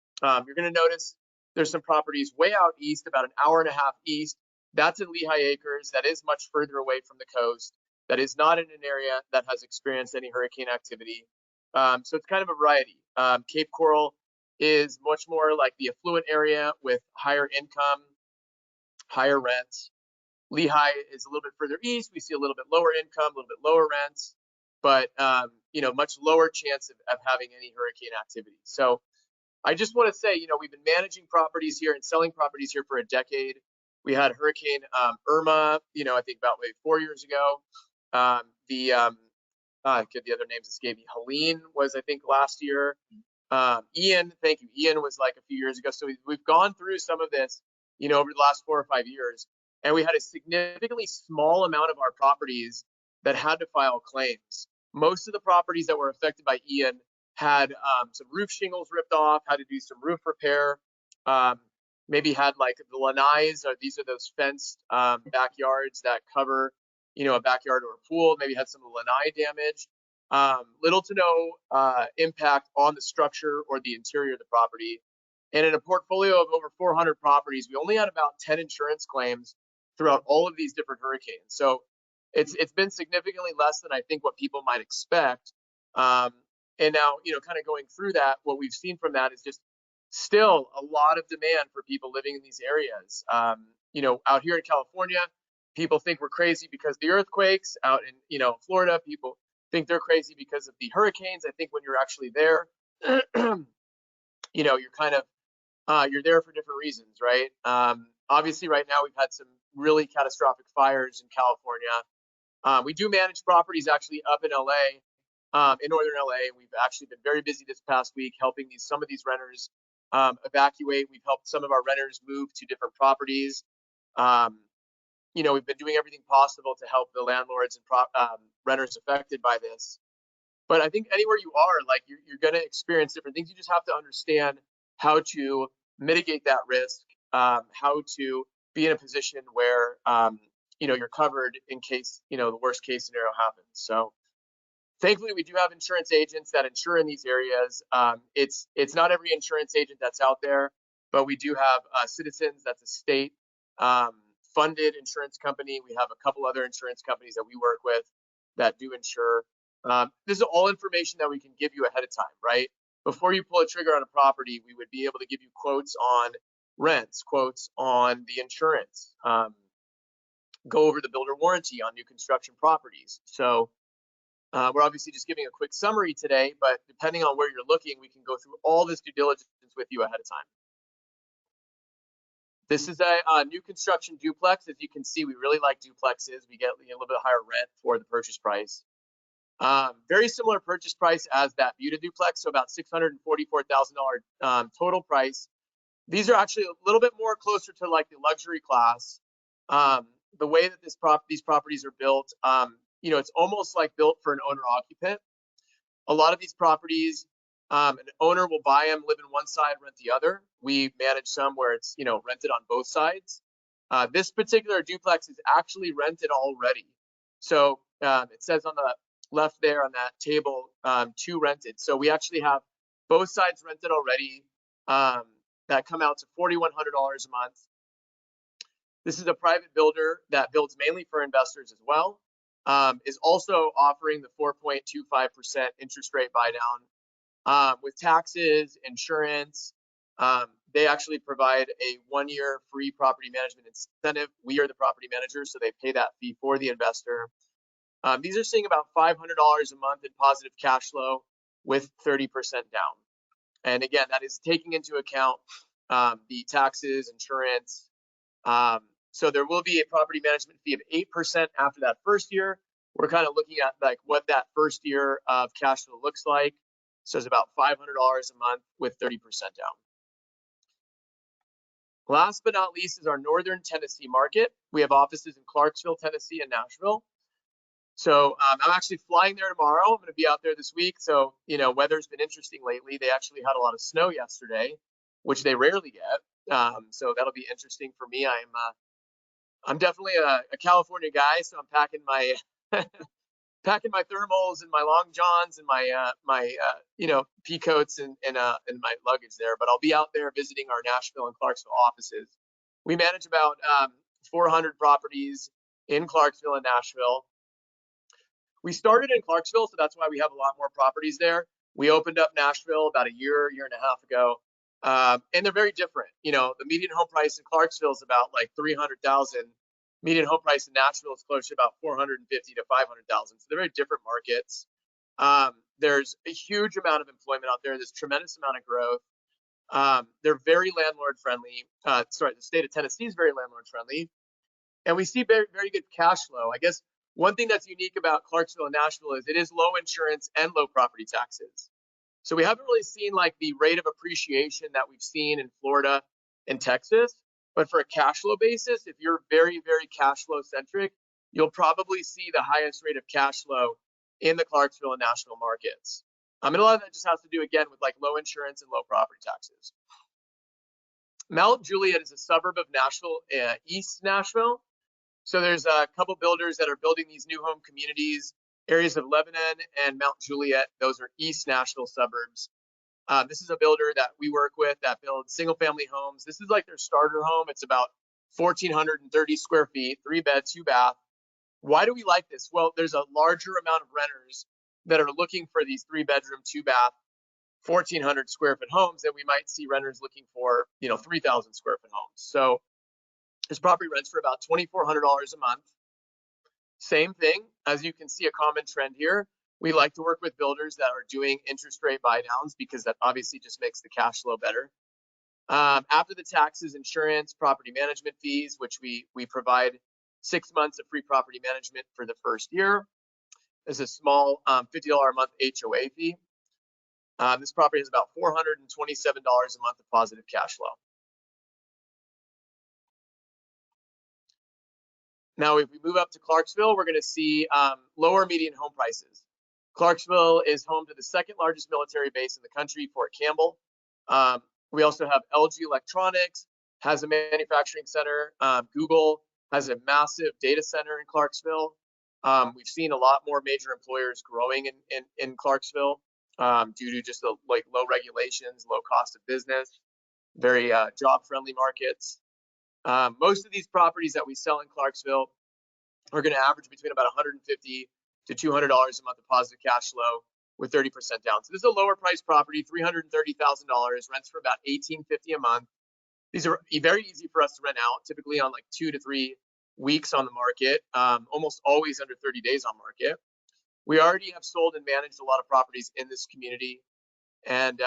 You're going to notice there's some properties way out east, about an hour and a half east. That's in Lehigh Acres. That is much further away from the coast. That is not in an area that has experienced any hurricane activity. So it's kind of a variety. Cape Coral is much more like the affluent area with higher income, higher rents. Lehigh is a little bit further east. We see a little bit lower income, a little bit lower rents, but much lower chance of having any hurricane activity. So I just want to say, we've been managing properties here and selling properties here for a decade. We had Hurricane Irma, I think about maybe 4 years ago. The other names escape me. Helene was, I think, last year. Ian, thank you. Ian was like a few years ago. So we've gone through some of this, over the last 4 or 5 years. And we had a significantly small amount of our properties that had to file claims. Most of the properties that were affected by Ian had some roof shingles ripped off, had to do some roof repair, maybe had like the lanais, or these are those fenced backyards that cover, a backyard or a pool, maybe had some lanai damage. Little to no impact on the structure or the interior of the property. And in a portfolio of over 400 properties, we only had about 10 insurance claims throughout all of these different hurricanes. So it's been significantly less than I think what people might expect. And now, kind of going through that, what we've seen from that is just still a lot of demand for people living in these areas. Out here in California, people think we're crazy because of the earthquakes. Out in, Florida, people think they're crazy because of the hurricanes. I think when you're actually there, you're kind of, you're there for different reasons, right? Obviously right now we've had some really catastrophic fires in California. We do manage properties actually up in LA, in Northern LA. We've actually been very busy this past week helping some of these renters evacuate. We've helped some of our renters move to different properties. We've been doing everything possible to help the landlords and renters affected by this. But I think anywhere you are, like you're going to experience different things. You just have to understand how to mitigate that risk, how to be in a position where you're covered in case the worst case scenario happens. So thankfully, we do have insurance agents that insure in these areas. It's not every insurance agent that's out there, but we do have Citizens. That's a state funded insurance company. We have a couple other insurance companies that we work with that do insure. This is all information that we can give you ahead of time, right? Before you pull a trigger on a property, we would be able to give you quotes on rents, quotes on the insurance, go over the builder warranty on new construction properties. So we're obviously just giving a quick summary today, but depending on where you're looking, we can go through all this due diligence with you ahead of time. This is a new construction duplex. As you can see, we really like duplexes. We get a little bit higher rent for the purchase price. Very similar purchase price as that Buda duplex, so about $644,000 total price. These are actually a little bit more closer to like the luxury class. The way that these properties are built, it's almost like built for an owner-occupant. A lot of these properties, an owner will buy them, live in one side, rent the other. We manage some where it's rented on both sides. This particular duplex is actually rented already. So it says on the left there on that table, 2 rented. So we actually have both sides rented already. That come out to $4,100 a month. This is a private builder that builds mainly for investors as well. is also offering the 4.25% interest rate buy down with taxes, insurance. They actually provide a 1-year free property management incentive. We are the property manager, so they pay that fee for the investor. These are seeing about $500 a month in positive cash flow with 30% down. And again, that is taking into account the taxes, insurance. So there will be a property management fee of 8% after that first year. We're kind of looking at like what that first year of cash flow looks like. So it's about $500 a month with 30% down. Last but not least is our Northern Tennessee market. We have offices in Clarksville, Tennessee, and Nashville. So I'm actually flying there tomorrow. I'm going to be out there this week. So, you know, weather's been interesting lately. They actually had a lot of snow yesterday, which they rarely get. So that'll be interesting for me. I'm definitely a California guy, so I'm packing my packing my thermals and my long johns and my you know, pea coats and my luggage there. But I'll be out there visiting our Nashville and Clarksville offices. We manage about 400 properties in Clarksville and Nashville. We started in Clarksville, so that's why we have a lot more properties there. We opened up Nashville about a year and a half ago, and they're very different. You know, the median home price in Clarksville is about like $300,000. Median home price in Nashville is close to about $450,000 to $500,000. So they're very different markets. There's a huge amount of employment out there. There's a tremendous amount of growth. They're very landlord friendly. Sorry, the state of Tennessee is very landlord friendly, and we see very, very good cash flow. I guess one thing that's unique about Clarksville and Nashville is it is low insurance and low property taxes. So we haven't really seen like the rate of appreciation that we've seen in Florida and Texas. But for a cash flow basis, if you're very, very cash flow centric, you'll probably see the highest rate of cash flow in the Clarksville and Nashville markets. And a lot of that just has to do, again, with like low insurance and low property taxes. Mount Juliet is a suburb of Nashville, East Nashville. So there's a couple builders that are building these new home communities, areas of Lebanon and Mount Juliet. Those are East Nashville suburbs. This is a builder that we work with that builds single family homes. This is like their starter home. It's about 1,430 square feet, 3 bed, 2 bath. Why do we like this? Well, there's a larger amount of renters that are looking for these 3 bedroom, 2 bath, 1,400 square foot homes than we might see renters looking for, you know, 3,000 square foot homes. So this property rents for about $2,400 a month. Same thing, as you can see, a common trend here. We like to work with builders that are doing interest rate buy downs because that obviously just makes the cash flow better. After the taxes, insurance, property management fees, which we provide 6 months of free property management for the first year. There's a small $50 a month HOA fee. This property has about $427 a month of positive cash flow. Now, if we move up to Clarksville, we're going to see lower median home prices. Clarksville is home to the second largest military base in the country, Fort Campbell. We also have LG Electronics, has a manufacturing center. Google has a massive data center in Clarksville. We've seen a lot more major employers growing in Clarksville due to just the low regulations, low cost of business, very job-friendly markets. Most of these properties that we sell in Clarksville are going to average between about $150 to $200 a month of positive cash flow with 30% down. So this is a lower price property, $330,000, rents for about $1,850 a month. These are very easy for us to rent out, typically on like 2 to 3 weeks on the market, almost always under 30 days on market. We already have sold and managed a lot of properties in this community. And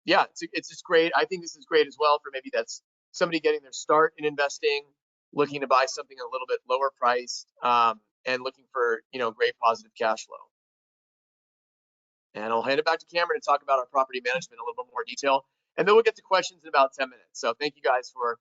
yeah, it's just great. I think this is great as well for maybe that's somebody getting their start in investing, looking to buy something a little bit lower priced, and looking for, you know, great positive cash flow. And I'll hand it back to Cameron to talk about our property management in a little bit more detail. And then we'll get to questions in about 10 minutes. So thank you guys for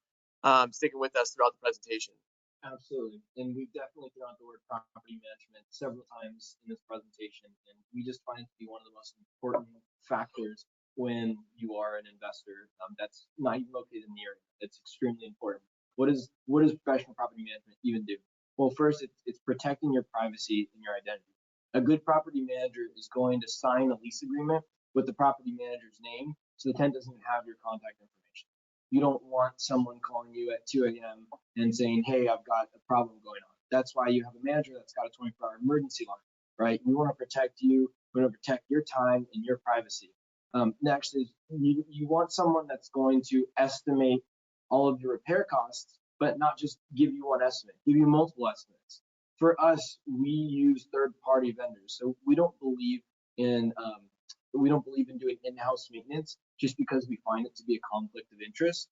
sticking with us throughout the presentation. Absolutely. And we've definitely thrown out the word property management several times in this presentation. And we just find it to be one of the most important factors when you are an investor that's not even located in the area. It's extremely important. What does professional property management even do? Well, first, it's protecting your privacy and your identity. A good property manager is going to sign a lease agreement with the property manager's name, so the tenant doesn't have your contact information. You don't want someone calling you at 2 a.m. and saying, hey, I've got a problem going on. That's why you have a manager that's got a 24-hour emergency line, right? We want to protect you. We want to protect your time and your privacy. Next is you want someone that's going to estimate all of your repair costs, but not just give you one estimate, give you multiple estimates. For us, we use third-party vendors, so we don't believe in doing in-house maintenance just because we find it to be a conflict of interest.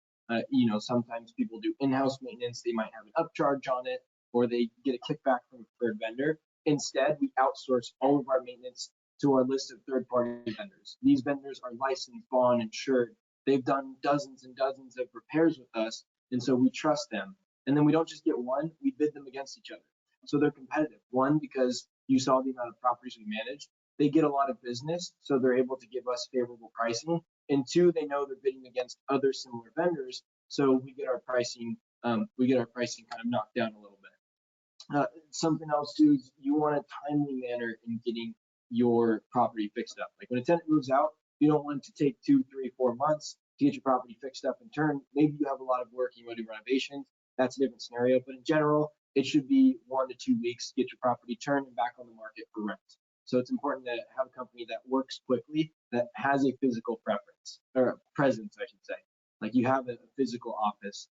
Sometimes people do in-house maintenance, they might have an upcharge on it, or they get a kickback from a preferred vendor. Instead, we outsource all of our maintenance to our list of third-party vendors. These vendors are licensed, bond, insured. They've done dozens and dozens of repairs with us, and so we trust them. And then we don't just get one, we bid them against each other. So they're competitive. One, because you saw the amount of properties we manage. They get a lot of business, so they're able to give us favorable pricing. And two, they know they're bidding against other similar vendors, so we get our pricing kind of knocked down a little bit. Something else too is you want a timely manner in getting your property fixed up. Like when a tenant moves out, you don't want it to take 2, 3, 4 months to get your property fixed up and turned. Maybe you have a lot of work, you want to do renovations. That's a different scenario, but in general, it should be 1 to 2 weeks to get your property turned and back on the market for rent. So it's important to have a company that works quickly, that has a physical preference or presence, I should say. Like you have a physical office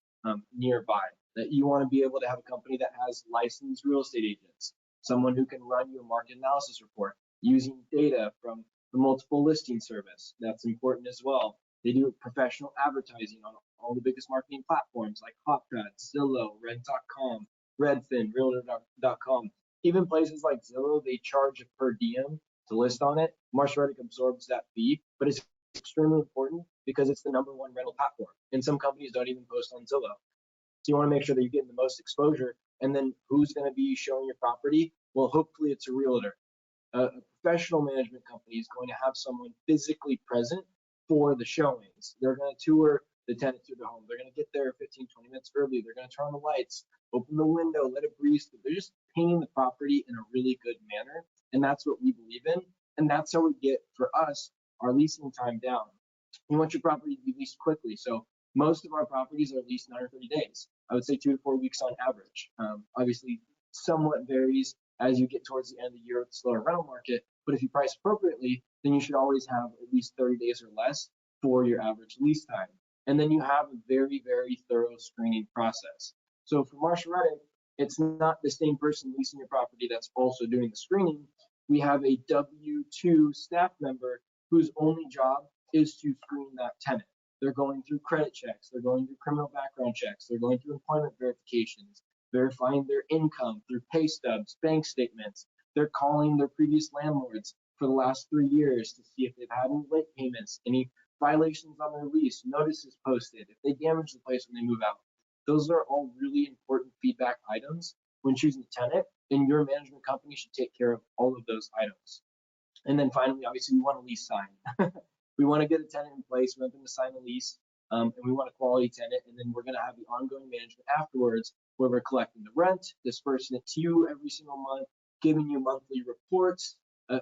nearby. That you want to be able to have a company that has licensed real estate agents, someone who can run you a market analysis report using data from the multiple listing service. That's important as well. They do professional advertising on all the biggest marketing platforms like Hotpad, Zillow, Rent.com, Redfin, Realtor.com. Even places like Zillow, they charge a per diem to list on it. Marshall Reddick absorbs that fee, but it's extremely important because it's the #1 rental platform. And some companies don't even post on Zillow. So you want to make sure that you're getting the most exposure. And then who's going to be showing your property? Well, hopefully it's a realtor. A professional management company is going to have someone physically present for the showings. They're going to tour the tenant through the home. They're going to get there 15, 20 minutes early. They're going to turn on the lights, open the window, let it breeze through. They're just painting the property in a really good manner. And that's what we believe in. And that's how we get, for us, our leasing time down. You want your property to be leased quickly. So most of our properties are leased in under 30 days. I would say 2 to 4 weeks on average. Obviously, somewhat varies as you get towards the end of the year with the slower rental market. But if you price appropriately, then you should always have at least 30 days or less for your average lease time. And then you have a very, very thorough screening process. So for Marshall Reddick, it's not the same person leasing your property that's also doing the screening. We have a W-2 staff member whose only job is to screen that tenant. They're going through credit checks. They're going through criminal background checks. They're going through employment verifications, verifying their income through pay stubs, bank statements. They're calling their previous landlords for the last 3 years to see if they've had any late payments, any violations on their lease, notices posted, if they damage the place when they move out. Those are all really important feedback items when choosing a tenant, and your management company should take care of all of those items. And then finally, obviously, we want a lease signed. We want to get a tenant in place. We want them to sign a lease, and we want a quality tenant. And then we're going to have the ongoing management afterwards, where we're collecting the rent, dispersing it to you every single month, giving you monthly reports,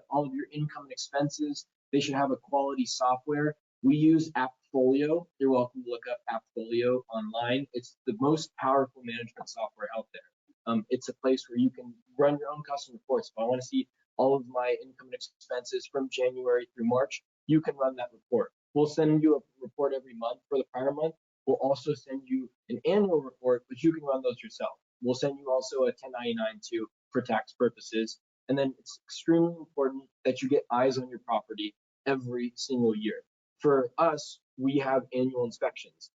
all of your income and expenses. They should have a quality software. We use Appfolio. You're welcome to look up Appfolio online. It's the most powerful management software out there. It's a place where you can run your own custom reports. If I want to see all of my income and expenses from January through March, you can run that report. We'll send you a report every month for the prior month. We'll also send you an annual report, but you can run those yourself. We'll send you also a 1099 too for tax purposes. And then it's extremely important that you get eyes on your property every single year. For us, we have annual inspections.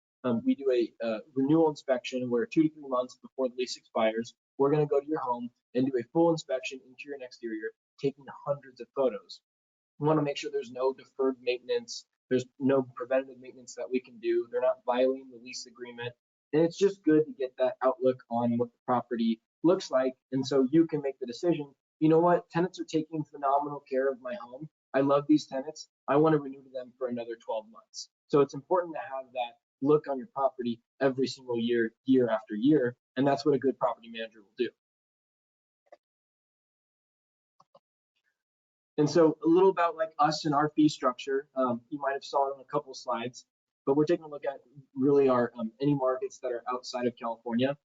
We do a renewal inspection where 2 to 3 months before the lease expires, we're going to go to your home and do a full inspection, interior and exterior, taking hundreds of photos. We want to make sure there's no deferred maintenance, there's no preventative maintenance that we can do. They're not violating the lease agreement. And it's just good to get that outlook on what the property looks like. And so you can make the decision, you know what, tenants are taking phenomenal care of my home. I love these tenants. I want to renew to them for another 12 months. So it's important to have that look on your property every single year, year after year. And that's what a good property manager will do. And so a little about like us and our fee structure. You might have saw it on a couple slides, but we're taking a look at really our any markets that are outside of California.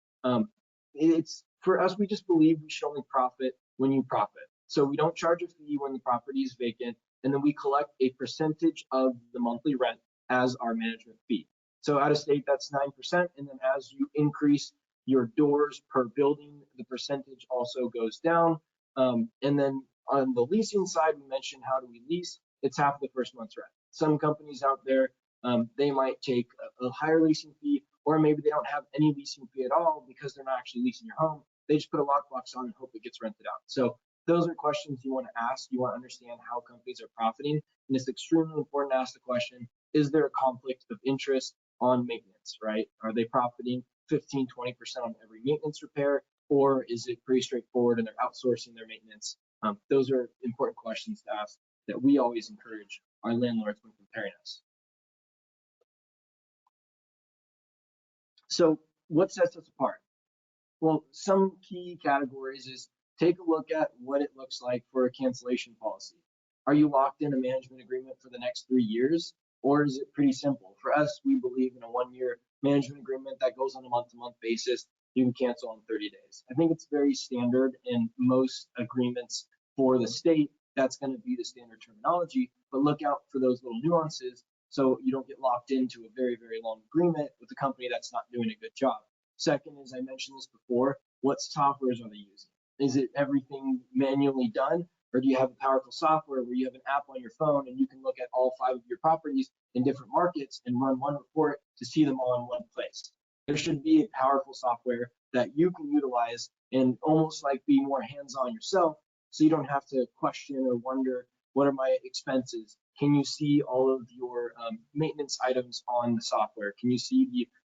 It's for us, we just believe we should only profit when you profit. So we don't charge a fee when the property is vacant, and then we collect a percentage of the monthly rent as our management fee. So out of state, that's 9%. And then as you increase your doors per building, the percentage also goes down. And then on the leasing side, we mentioned how do we lease? It's half the first month's rent. Some companies out there, they might take a higher leasing fee, or maybe they don't have any leasing fee at all because they're not actually leasing your home. They just put a lockbox on and hope it gets rented out. So those are questions you want to ask. You want to understand how companies are profiting. And it's extremely important to ask the question, is there a conflict of interest on maintenance, right? Are they profiting 15, 20% on every maintenance repair, or is it pretty straightforward and they're outsourcing their maintenance? Those are important questions to ask that we always encourage our landlords when comparing us. So what sets us apart? Well, some key categories is take a look at what it looks like for a cancellation policy. Are you locked in a management agreement for the next 3 years? Or is it pretty simple? For us, we believe in a 1-year management agreement that goes on a month-to-month basis. You can cancel in 30 days. I think it's very standard in most agreements for the state. That's going to be the standard terminology, but look out for those little nuances so you don't get locked into a very, very long agreement with a company that's not doing a good job. Second, as I mentioned this before, what softwares are they using? Is it everything manually done? Or do you have a powerful software where you have an app on your phone and you can look at all 5 of your properties in different markets and run one report to see them all in one place? There should be a powerful software that you can utilize and almost like be more hands-on yourself, so you don't have to question or wonder, what are my expenses? Can you see all of your maintenance items on the software? Can you see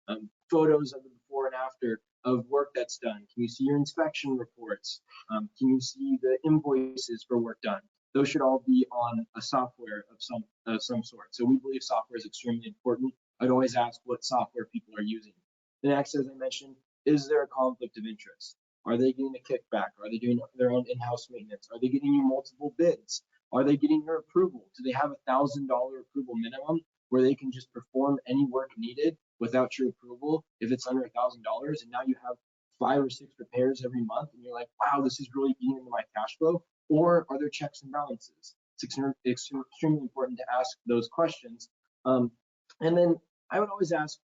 the photos of the before and after of work that's done? Can you see your inspection reports? Can you see the invoices for work done? Those should all be on a software of some sort. So we believe software is extremely important. I'd always ask what software people are using. The next, as I mentioned, is there a conflict of interest? Are they getting a kickback? Are they doing their own in-house maintenance? Are they getting you multiple bids? Are they getting your approval? Do they have a $1,000 approval minimum where they can just perform any work needed without your approval if it's under $1,000, and now you have 5 or 6 repairs every month and you're like, wow, this is really eating into my cash flow? Or are there checks and balances? It's extremely important to ask those questions. And then I would always ask,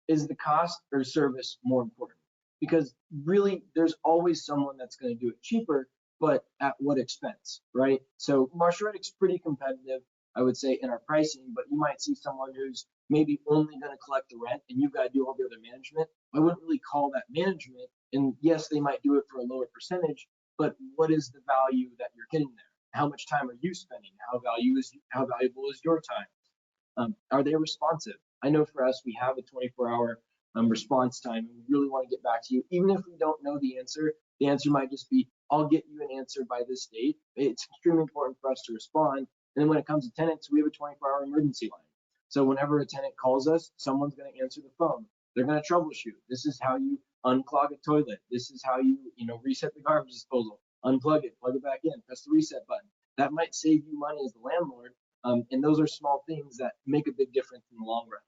is the cost or service more important? Because really, there's always someone that's going to do it cheaper, but at what expense, right? So Marshall Reddick's pretty competitive, I would say, in our pricing, but you might see someone who's maybe only going to collect the rent and you've got to do all the other management. I wouldn't really call that management. And yes, they might do it for a lower percentage, but what is the value that you're getting there? How much time are you spending? How valuable is your time? Are they responsive? I know for us, we have a 24-hour response time, and we really want to get back to you. Even if we don't know the answer might just be, I'll get you an answer by this date. It's extremely important for us to respond. And then when it comes to tenants, we have a 24-hour emergency line. So whenever a tenant calls us, someone's going to answer the phone. They're going to troubleshoot. This is how you unclog a toilet. This is how you reset the garbage disposal. Unplug it, plug it back in, press the reset button. That might save you money as the landlord. And those are small things that make a big difference in the long run.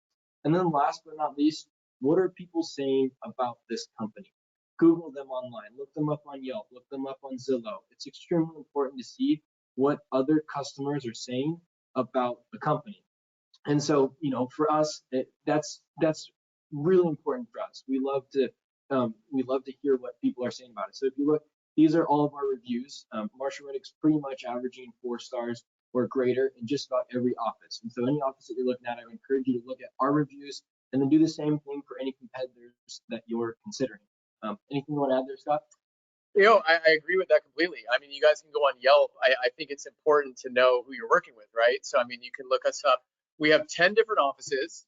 And then last but not least, what are people saying about this company? Google them online, look them up on Yelp, look them up on Zillow. It's extremely important to see what other customers are saying about the company. And so, for us, that's really important for us. We love to hear what people are saying about it. So if you look, these are all of our reviews. Marshall Reddick's pretty much averaging 4 stars or greater in just about every office. And so any office that you're looking at, I would encourage you to look at our reviews and then do the same thing for any competitors that you're considering. Anything you want to add there, Scott? I agree with that completely. I mean, you guys can go on Yelp. I think it's important to know who you're working with, right? So, I mean, you can look us up. We have 10 different offices.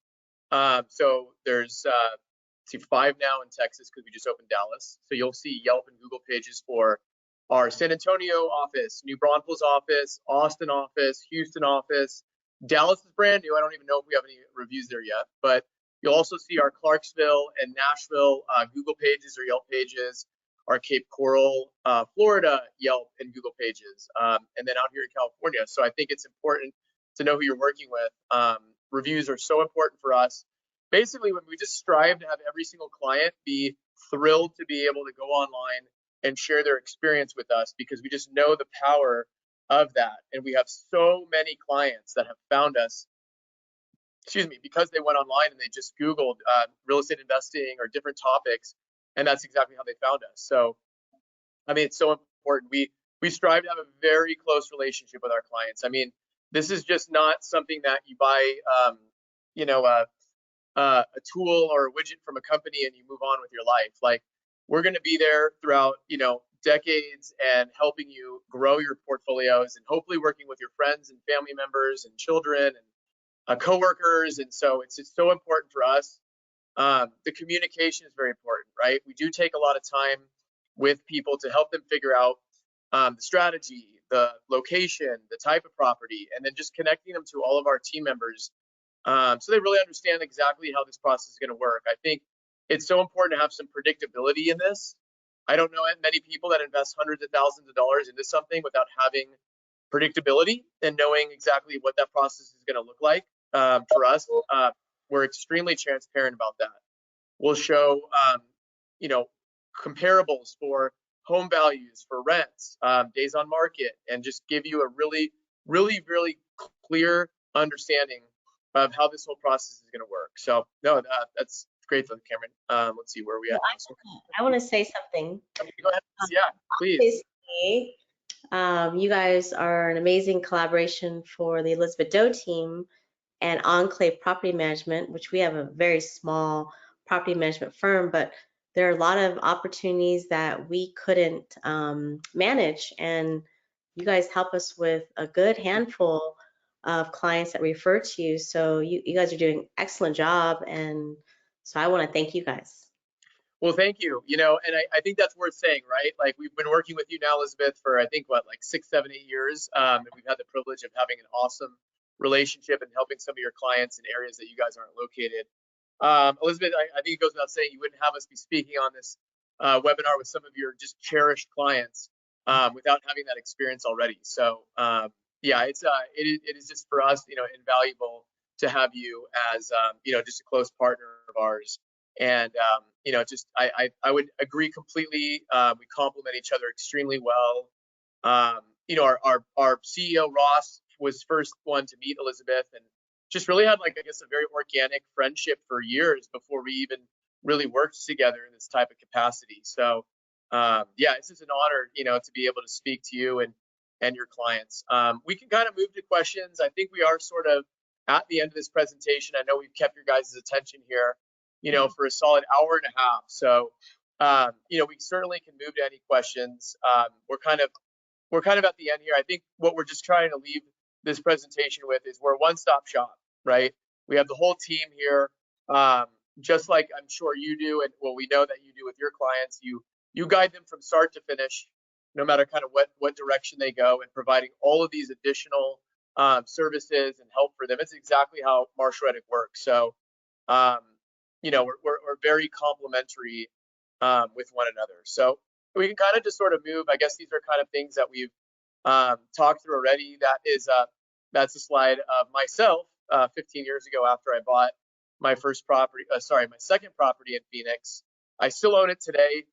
So there's 5 now in Texas because we just opened Dallas. So you'll see Yelp and Google pages for our San Antonio office, New Braunfels office, Austin office, Houston office. Dallas is brand new. I don't even know if we have any reviews there yet, but you'll also see our Clarksville and Nashville Google pages or Yelp pages, our Cape Coral, Florida Yelp and Google pages, and then out here in California. So I think it's important to know who you're working with. Reviews are so important for us. Basically, when we just strive to have every single client be thrilled to be able to go online, and share their experience with us, because we just know the power of that. And we have so many clients that have found us, because they went online and they just Googled real estate investing or different topics, and that's exactly how they found us. So, I mean, it's so important. We strive to have a very close relationship with our clients. I mean, this is just not something that you buy, you know, a tool or a widget from a company and you move on with your life. Like, we're going to be there throughout, decades, and helping you grow your portfolios, and hopefully working with your friends and family members and children and coworkers. And so it's so important for us. The communication is very important, right? We do take a lot of time with people to help them figure out the strategy, the location, the type of property, and then just connecting them to all of our team members, so they really understand exactly how this process is going to work. I think it's so important to have some predictability in this. I don't know many people that invest hundreds of thousands of dollars into something without having predictability and knowing exactly what that process is going to look like. For us, we're extremely transparent about that. We'll show, you know, comparables for home values, for rents, days on market, and just give you a really, really, really clear understanding of how this whole process is going to work. So, no, that's great, Cameron. Let's see where we at. I want to say something. Go ahead. Yeah, please. Obviously, you guys are an amazing collaboration for the Elizabeth Doe team and Enclave Property Management, which we have a very small property management firm, but there are a lot of opportunities that we couldn't manage, and you guys help us with a good handful of clients that refer to you. So you guys are doing an excellent job, and so I want to thank you guys. Well, thank you. And I think that's worth saying, right? Like, we've been working with you now, Elizabeth, for I think like 6, 7, 8 years. And we've had the privilege of having an awesome relationship and helping some of your clients in areas that you guys aren't located. Elizabeth, I think it goes without saying you wouldn't have us be speaking on this webinar with some of your just cherished clients without having that experience already. So yeah, it is just for us, invaluable to have you as just a close partner of ours. And I would agree completely. We complement each other extremely well. Our CEO Ross was first one to meet Elizabeth, and just really had, like, I guess, a very organic friendship for years before we even really worked together in this type of capacity. So yeah, it's just an honor, to be able to speak to you and your clients. We can kind of move to questions. I think we are sort of at the end of this presentation. I know we've kept your guys' attention here, for a solid hour and a half. So we certainly can move to any questions. We're kind of at the end here. I think what we're just trying to leave this presentation with is we're a one-stop shop, right? We have the whole team here, just like I'm sure you do, and well, we know that you do with your clients. You guide them from start to finish, no matter kind of what direction they go, and providing all of these additional services and help for them. It's exactly how Marshall Reddick works. So we're very complementary with one another. So we can kind of just sort of move. I guess these are kind of things that we've talked through already. That's a slide of myself 15 years ago after I bought my second property in Phoenix. I still own it today.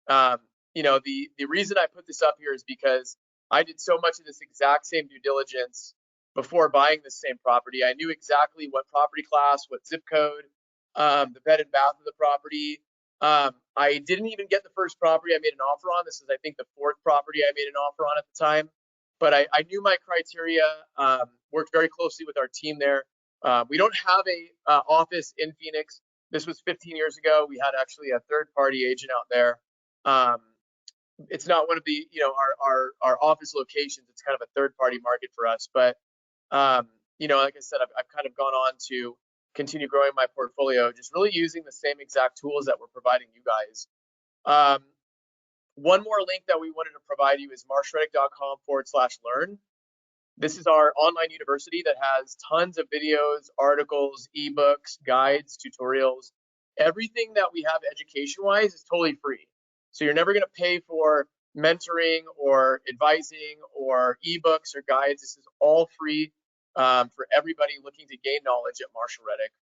The reason I put this up here is because I did so much of this exact same due diligence before buying this same property. I knew exactly what property class, what zip code, the bed and bath of the property. I didn't even get the first property I made an offer on. This is, I think, the fourth property I made an offer on at the time. But I knew my criteria, worked very closely with our team there. We don't have a office in Phoenix. This was 15 years ago. We had actually a third-party agent out there. It's not one of the, our office locations. It's kind of a third-party market for us. But, like I said, I've kind of gone on to continue growing my portfolio, just really using the same exact tools that we're providing you guys. One more link that we wanted to provide you is marshallreddick.com/learn. This is our online university that has tons of videos, articles, ebooks, guides, tutorials. Everything that we have education-wise is totally free. So you're never going to pay for mentoring or advising or ebooks or guides. This is all free for everybody looking to gain knowledge at Marshall Reddick.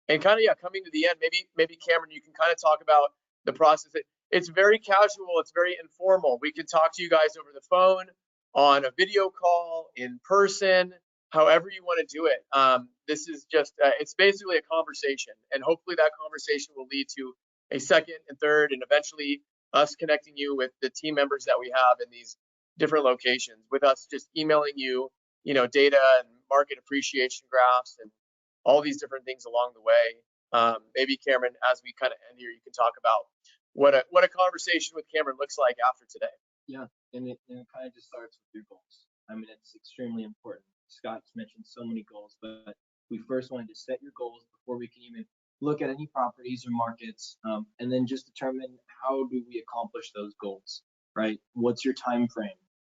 And kind of, coming to the end, maybe Cameron, you can kind of talk about the process. it's very casual. It's very informal. We can talk to you guys over the phone, on a video call, in person, however you want to do it. This is just, it's basically a conversation, and hopefully that conversation will lead to a second and third, and eventually us connecting you with the team members that we have in these different locations, with us just emailing you, data and market appreciation graphs and all these different things along the way. Maybe Cameron, as we kind of end here, you can talk about what a conversation with Cameron looks like after today. Yeah, and it kind of just starts with your goals. I mean, it's extremely important. Scott's mentioned so many goals, but we first wanted to set your goals before we can even look at any properties or markets, and then just determine how do we accomplish those goals, right? What's your time frame?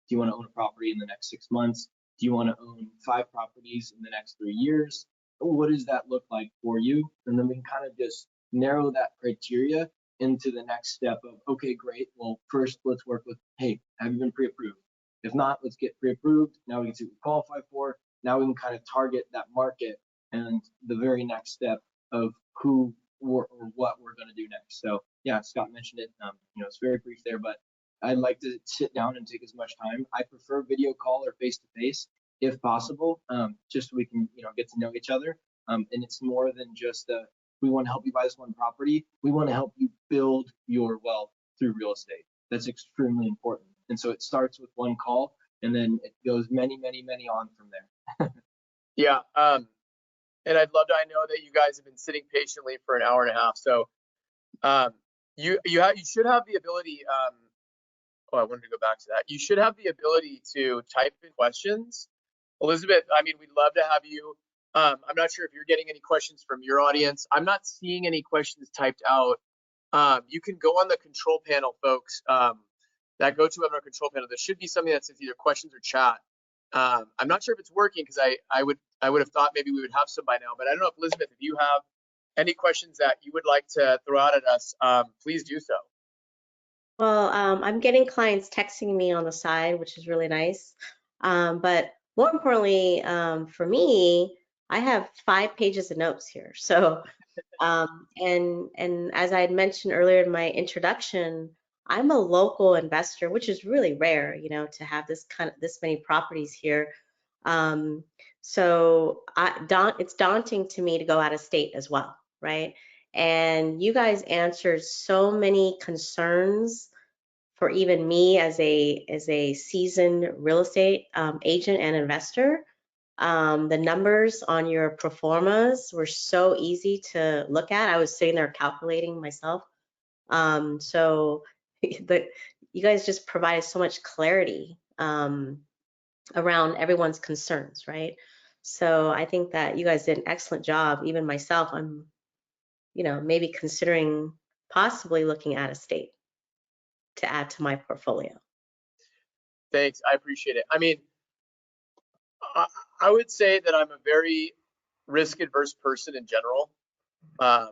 Do you want to own a property in the next 6 months? Do you want to own 5 properties in the next 3 years? What does that look like for you? And then we can kind of just narrow that criteria into the next step of, okay, great. Well, first let's work with, hey, have you been pre-approved? If not, let's get pre-approved. Now we can see what we qualify for. Now we can kind of target that market and the very next step of who or what we're going to do next. So yeah, Scott mentioned it. It's very brief there, but I'd like to sit down and take as much time. I prefer video call or face-to-face if possible, just so we can, get to know each other. And it's more than just we want to help you buy this one property. We want to help you build your wealth through real estate. That's extremely important. And so it starts with one call, and then it goes many, many, many on from there. Yeah. And I know that you guys have been sitting patiently for an hour and a half. So you should have the ability. I wanted to go back to that. You should have the ability to type in questions. Elizabeth, I mean, we'd love to have you. I'm not sure if you're getting any questions from your audience. I'm not seeing any questions typed out. You can go on the control panel, folks. That GoToWebinar control panel. There should be something that says either questions or chat. I'm not sure if it's working, because I would have thought maybe we would have some by now. But I don't know if, Elizabeth, if you have any questions that you would like to throw out at us, please do so. Well, I'm getting clients texting me on the side, which is really nice. But more importantly, for me, I have 5 pages of notes here. So, and as I had mentioned earlier in my introduction, I'm a local investor, which is really rare, to have this many properties here. So it's daunting to me to go out of state as well, right? And you guys answered so many concerns for even me as a seasoned real estate agent and investor. The numbers on your pro formas were so easy to look at. I was sitting there calculating myself. So you guys just provided so much clarity around everyone's concerns, right? So I think that you guys did an excellent job. Even myself, I'm, maybe considering possibly looking at a state to add to my portfolio. Thanks, I appreciate it. I mean, I would say that I'm a very risk-adverse person in general. I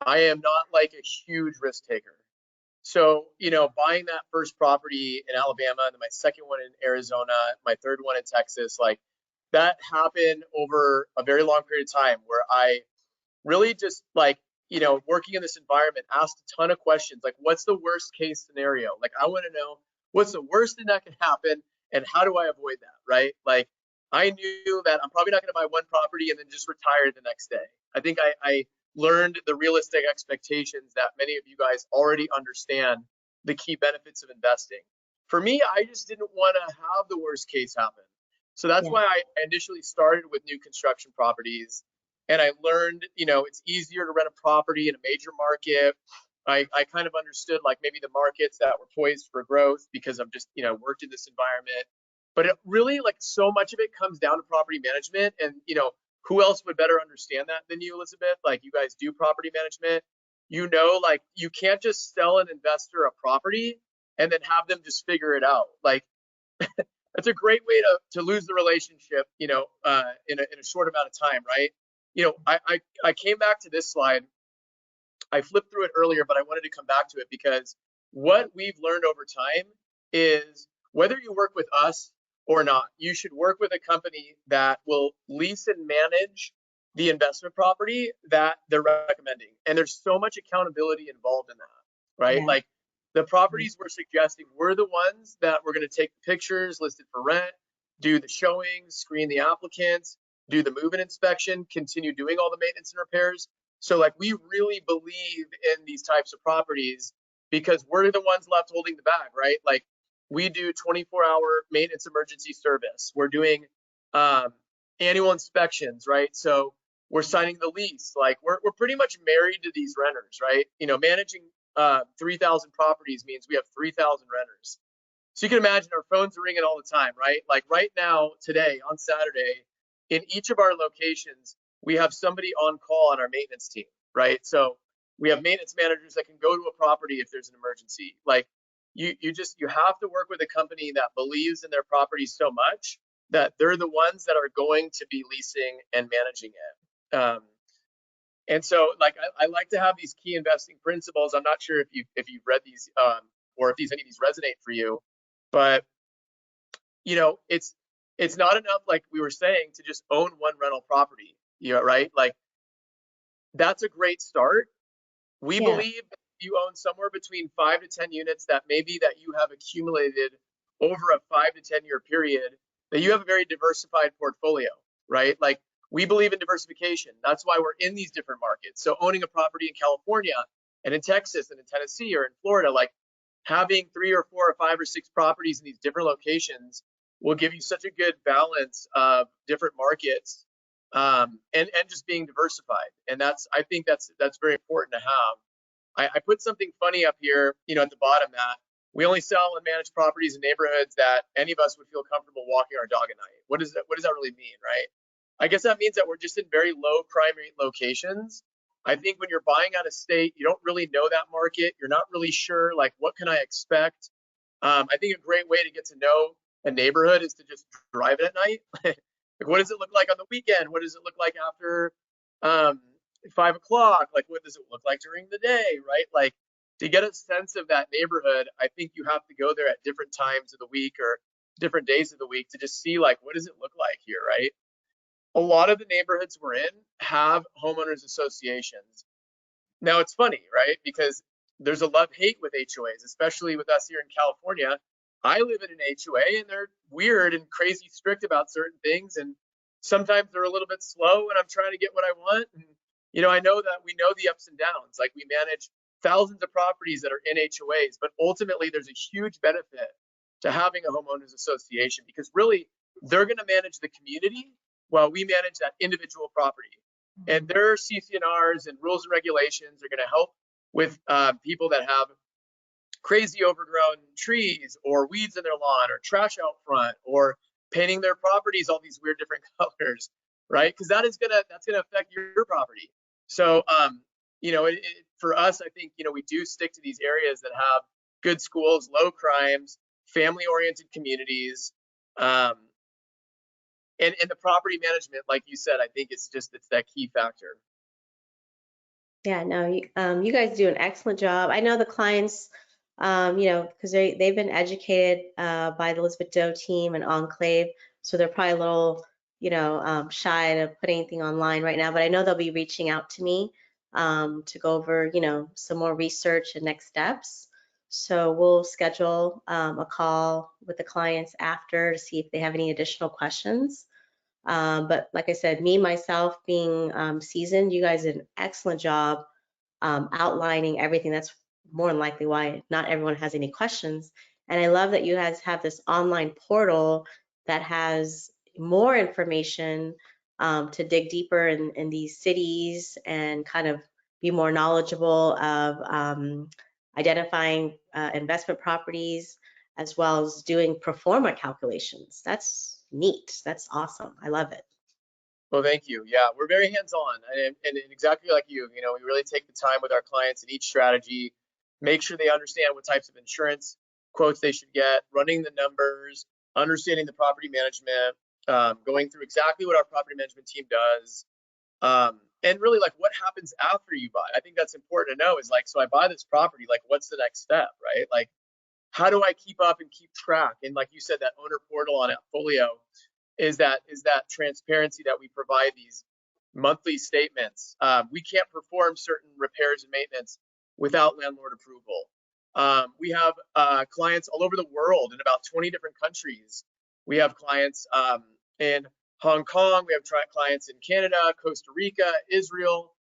am not like a huge risk taker. So, buying that first property in Alabama, and then my second one in Arizona, my third one in Texas, like that happened over a very long period of time, where I really just working in this environment, asked a ton of questions. Like, what's the worst case scenario? Like, I want to know what's the worst thing that can happen, and how do I avoid that, right? Like, I knew that I'm probably not going to buy one property and then just retire the next day. I think I learned the realistic expectations that many of you guys already understand, the key benefits of investing. For me, I just didn't want to have the worst case happen. So that's why I initially started with new construction properties. And I learned, it's easier to rent a property in a major market. I kind of understood like maybe the markets that were poised for growth, because I've just, worked in this environment. But it really, like, so much of it comes down to property management. And, who else would better understand that than you, Elizabeth? Like, you guys do property management. Like, you can't just sell an investor a property and then have them just figure it out. Like, that's a great way to lose the relationship, in a short amount of time, right? I came back to this slide. I flipped through it earlier, but I wanted to come back to it because what we've learned over time is whether you work with us or not, you should work with a company that will lease and manage the investment property that they're recommending. And there's so much accountability involved in that, right? Yeah. Like, The properties we're suggesting were the ones that we're going to take the pictures, list it for rent, do the showings, screen the applicants, do the move-in inspection, continue doing all the maintenance and repairs. So like we really believe in these types of properties because we're the ones left holding the bag, right? Like we do 24-hour maintenance emergency service. We're doing annual inspections, right? So we're signing the lease. Like we're pretty much married to these renters, right? You know, managing 3,000 properties means we have 3,000 renters. So you can imagine our phones are ringing all the time, right? Like right now, today, on Saturday, in each of our locations, we have somebody on call on our maintenance team, right? So we have maintenance managers that can go to a property if there's an emergency. Like you have to work with a company that believes in their property so much that they're the ones that are going to be leasing and managing it. And so like I like to have these key investing principles. I'm not sure if you've read these or if any of these resonate for you, but you know, it's not enough, like we were saying, to just own one rental property, you know, right? Like that's a great start. We Yeah. believe that if you own somewhere between 5 to 10 units that maybe that you have accumulated over a 5 to 10 year period, that you have a very diversified portfolio, right? Like we believe in diversification. That's why we're in these different markets. So owning a property in California and in Texas and in Tennessee or in Florida, like having 3 or 4 or 5 or 6 properties in these different locations will give you such a good balance of different markets and just being diversified. And I think that's very important to have. I put something funny up here, you know, at the bottom that we only sell and manage properties in neighborhoods that any of us would feel comfortable walking our dog at night. What does that really mean, right? I guess that means that we're just in very low crime rate locations. I think when you're buying out of state, you don't really know that market. You're not really sure, like, what can I expect? I think a great way to get to know a neighborhood is to just drive it at night. Like, what does it look like on the weekend? What does it look like after 5 o'clock? Like, what does it look like during the day, right? Like, to get a sense of that neighborhood, I think you have to go there at different times of the week or different days of the week to just see, like, what does it look like here, right? A lot of the neighborhoods we're in have homeowners associations. Now, it's funny, right? Because there's a love-hate with HOAs, especially with us here in California. I live in an HOA and they're weird and crazy strict about certain things. And sometimes they're a little bit slow when I'm trying to get what I want. And, you know, I know that we know the ups and downs. Like we manage thousands of properties that are in HOAs, but ultimately there's a huge benefit to having a homeowners association because really they're going to manage the community while we manage that individual property. And their CCNRs and rules and regulations are going to help with people that have crazy overgrown trees or weeds in their lawn or trash out front or painting their properties all these weird different colors, right? Because that's gonna affect your property. So you know, for us, I think, you know, we do stick to these areas that have good schools, low crimes, family-oriented communities, and the property management, like you said, I think it's that key factor. Yeah, no, you guys do an excellent job. I know the clients, you know, because they've been educated by the Elizabeth Doe team and Enclave, so they're probably a little, you know, shy to put anything online right now. But I know they'll be reaching out to me to go over, you know, some more research and next steps. So we'll schedule a call with the clients after to see if they have any additional questions. But like I said, myself being seasoned, you guys did an excellent job outlining everything. That's more than likely why not everyone has any questions. And I love that you guys have this online portal that has more information to dig deeper in these cities and kind of be more knowledgeable of identifying investment properties as well as doing pro forma calculations. That's neat. That's awesome. I love it. Well, thank you. Yeah, we're very hands-on, and exactly like you know, we really take the time with our clients in each strategy, make sure they understand what types of insurance quotes they should get, running the numbers, understanding the property management, going through exactly what our property management team does, and really like what happens after you buy. I think that's important to know is like, so I buy this property, like what's the next step, right? Like, how do I keep up and keep track? And like you said, that owner portal on Appfolio is that transparency that we provide these monthly statements. We can't perform certain repairs and maintenance without landlord approval. We have clients all over the world in about 20 different countries. We have clients in Hong Kong. We have clients in Canada, Costa Rica, Israel,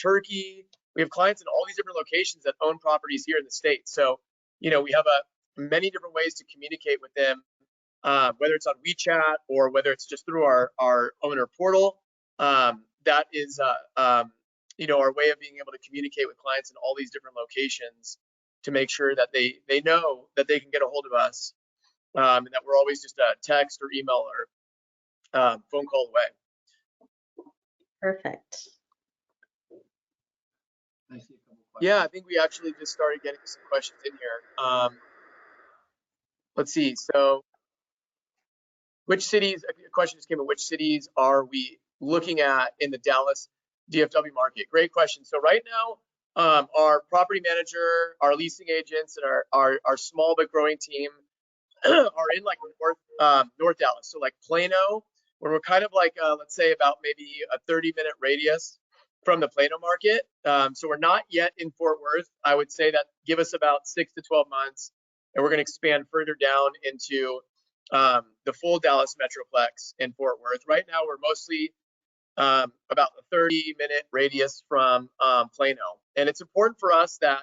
Turkey. We have clients in all these different locations that own properties here in the States. So, we have many different ways to communicate with them, whether it's on WeChat or whether it's just through our owner portal. That is, our way of being able to communicate with clients in all these different locations to make sure that they know that they can get a hold of us, and that we're always just a text or email or phone call away. Perfect. Yeah, I think we actually just started getting some questions in here. Let's see. So, which cities? A question just came in. Which cities are we looking at in the Dallas DFW market? Great question. So right now, our property manager, our leasing agents, and our small but growing team are in like North Dallas. So like Plano, where we're kind of like let's say about maybe a 30-minute radius from the Plano market. So we're not yet in Fort Worth. I would say that give us about 6 to 12 months, and we're going to expand further down into the full Dallas Metroplex in Fort Worth. Right now, we're mostly about a 30-minute radius from Plano. And it's important for us that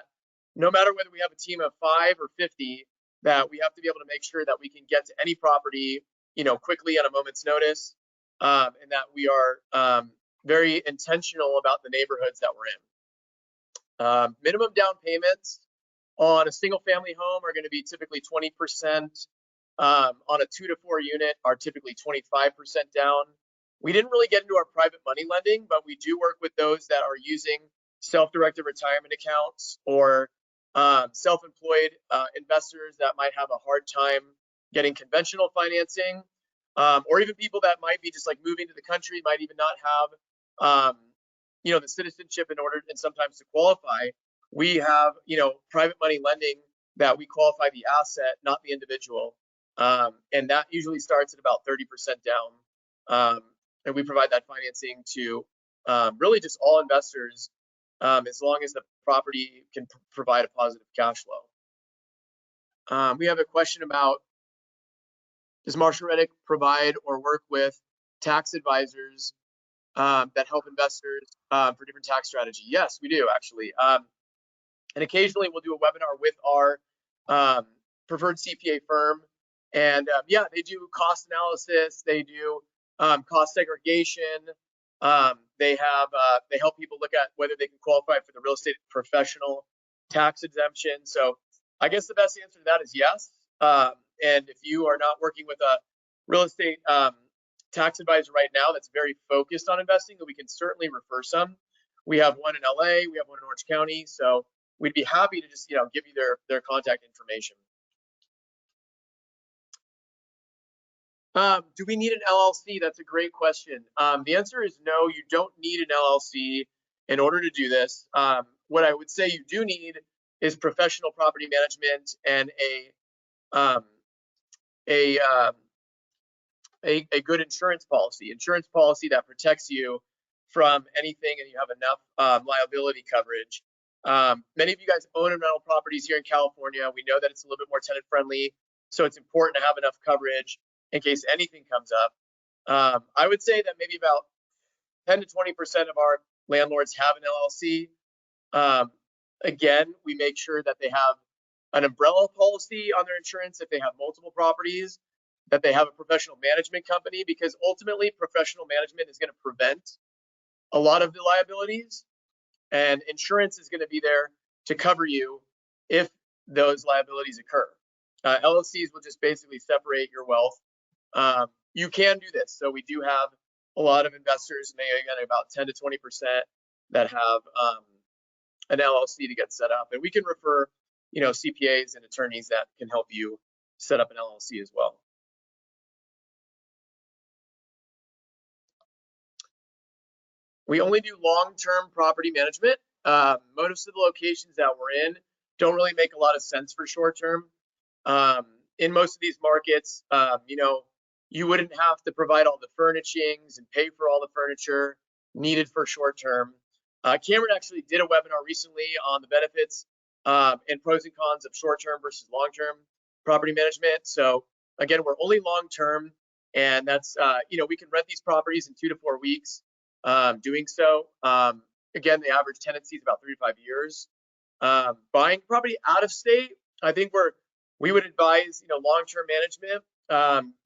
no matter whether we have a team of 5 or 50, that we have to be able to make sure that we can get to any property, quickly at a moment's notice, and that we are very intentional about the neighborhoods that we're in. Minimum down payments on a single family home are going to be typically 20%. On a 2 to 4 unit are typically 25% down. We didn't really get into our private money lending, but we do work with those that are using self-directed retirement accounts or self-employed investors that might have a hard time getting conventional financing, or even people that might be just like moving to the country, might even not have the citizenship in order and sometimes to qualify. We have private money lending that we qualify the asset, not the individual, and that usually starts at about 30% down. And we provide that financing to really just all investors, as long as the property can provide a positive cash flow. We have a question about, does Marshall Reddick provide or work with tax advisors that help investors for different tax strategy? Yes, we do actually. And occasionally we'll do a webinar with our preferred CPA firm. And yeah, they do cost analysis. They do cost segregation. They help people look at whether they can qualify for the real estate professional tax exemption. So I guess the best answer to that is yes. And if you are not working with a real estate tax advisor right now that's very focused on investing, then we can certainly refer some. We have one in LA, we have one in Orange County. So we'd be happy to just give you their contact information. Do we need an LLC? That's a great question. The answer is no, you don't need an LLC in order to do this. What I would say you do need is professional property management and a good insurance policy that protects you from anything, and you have enough liability coverage. Many of you guys own rental properties here in California. We know that it's a little bit more tenant friendly, so it's important to have enough coverage in case anything comes up. I would say that maybe about 10 to 20% of our landlords have an LLC. Again, we make sure that they have an umbrella policy on their insurance if they have multiple properties, that they have a professional management company, because ultimately professional management is going to prevent a lot of the liabilities, and insurance is going to be there to cover you if those liabilities occur. LLCs will just basically separate your wealth. You can do this. So we do have a lot of investors, maybe again about 10 to 20% that have an LLC to get set up, and we can refer CPAs and attorneys that can help you set up an LLC as well. We only do long-term property management. Most of the locations that we're in don't really make a lot of sense for short-term. In most of these markets, you wouldn't have to provide all the furnishings and pay for all the furniture needed for short-term. Cameron actually did a webinar recently on the benefits and pros and cons of short-term versus long-term property management. So again, we're only long-term, and that's, we can rent these properties in 2 to 4 weeks doing so. Again, the average tenancy is about 3 to 5 years. Buying property out of state, I think we would advise, long-term management,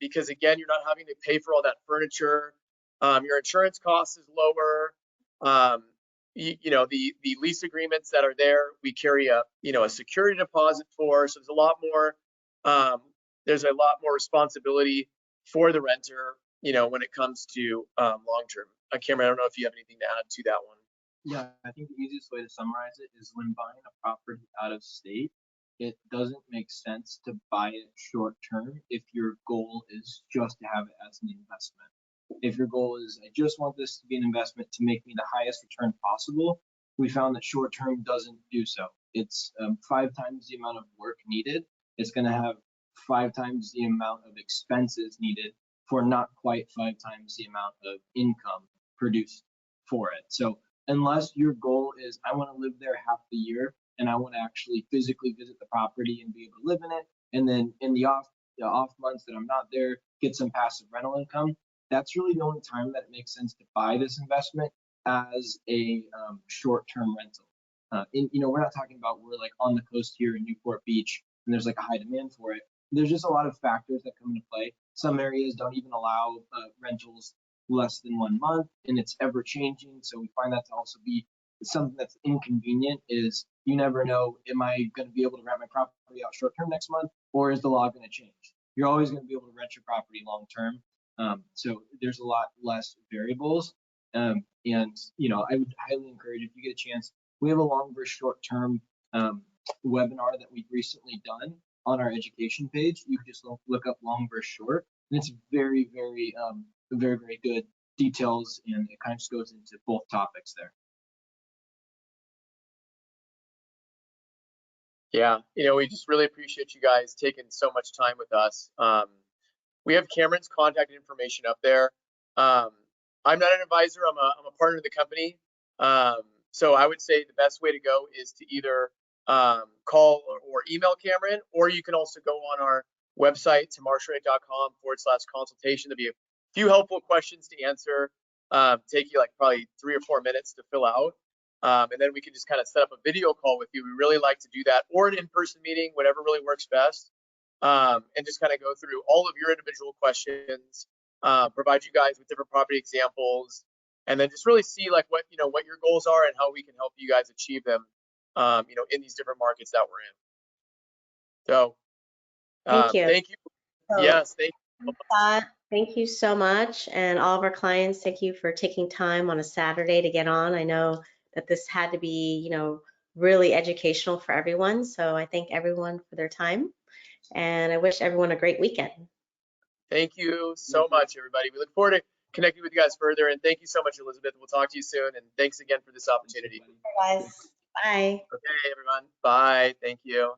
because again, you're not having to pay for all that furniture. Your insurance cost is lower. The lease agreements that are there, we carry a security deposit for. So there's a lot more responsibility for the renter, when it comes to long-term. Cameron, I don't know if you have anything to add to that one. Yeah, I think the easiest way to summarize it is when buying a property out of state, it doesn't make sense to buy it short term if your goal is just to have it as an investment. If your goal is, I just want this to be an investment to make me the highest return possible, we found that short term doesn't do so. It's 5 times the amount of work needed. It's going to have 5 times the amount of expenses needed for not quite 5 times the amount of income produced for it. So unless your goal is, I want to live there half the year and I want to actually physically visit the property and be able to live in it, and then in the off months that I'm not there, get some passive rental income, that's really the only time that it makes sense to buy this investment as a short-term rental. We're not talking about we're like on the coast here in Newport Beach and there's like a high demand for it. There's just a lot of factors that come into play. Some areas don't even allow rentals less than 1 month, and it's ever changing. So we find that to also be something that's inconvenient. Is you never know, am I going to be able to rent my property out short term next month, or is the law going to change? You're always going to be able to rent your property long term. So there's a lot less variables. And I would highly encourage, if you get a chance, we have a long versus short term webinar that we've recently done on our education page. You can just look up long versus short, and it's very, very, very good details, and it kind of just goes into both topics there. Yeah, we just really appreciate you guys taking so much time with us. We have Cameron's contact information up there. I'm not an advisor. I'm a partner of the company. So I would say the best way to go is to either call or email Cameron, or you can also go on our website to marshallreddick.com/consultation. There'll be a few helpful questions to answer. Take you like probably 3 or 4 minutes to fill out. And then we can just kind of set up a video call with you. We really like to do that, or an in-person meeting, whatever really works best. And just kind of go through all of your individual questions, provide you guys with different property examples, and then just really see like what your goals are and how we can help you guys achieve them, in these different markets that we're in. So, Thank you. Thank you. So, Yes, thank you. Thank you so much. And all of our clients, thank you for taking time on a Saturday to get on. I know that this had to be, really educational for everyone. So I thank everyone for their time, and I wish everyone a great weekend. Thank you so much, everybody. We look forward to connecting with you guys further. And thank you so much, Elizabeth. We'll talk to you soon. And thanks again for this opportunity. Bye, guys. Bye. Okay, everyone. Bye. Thank you.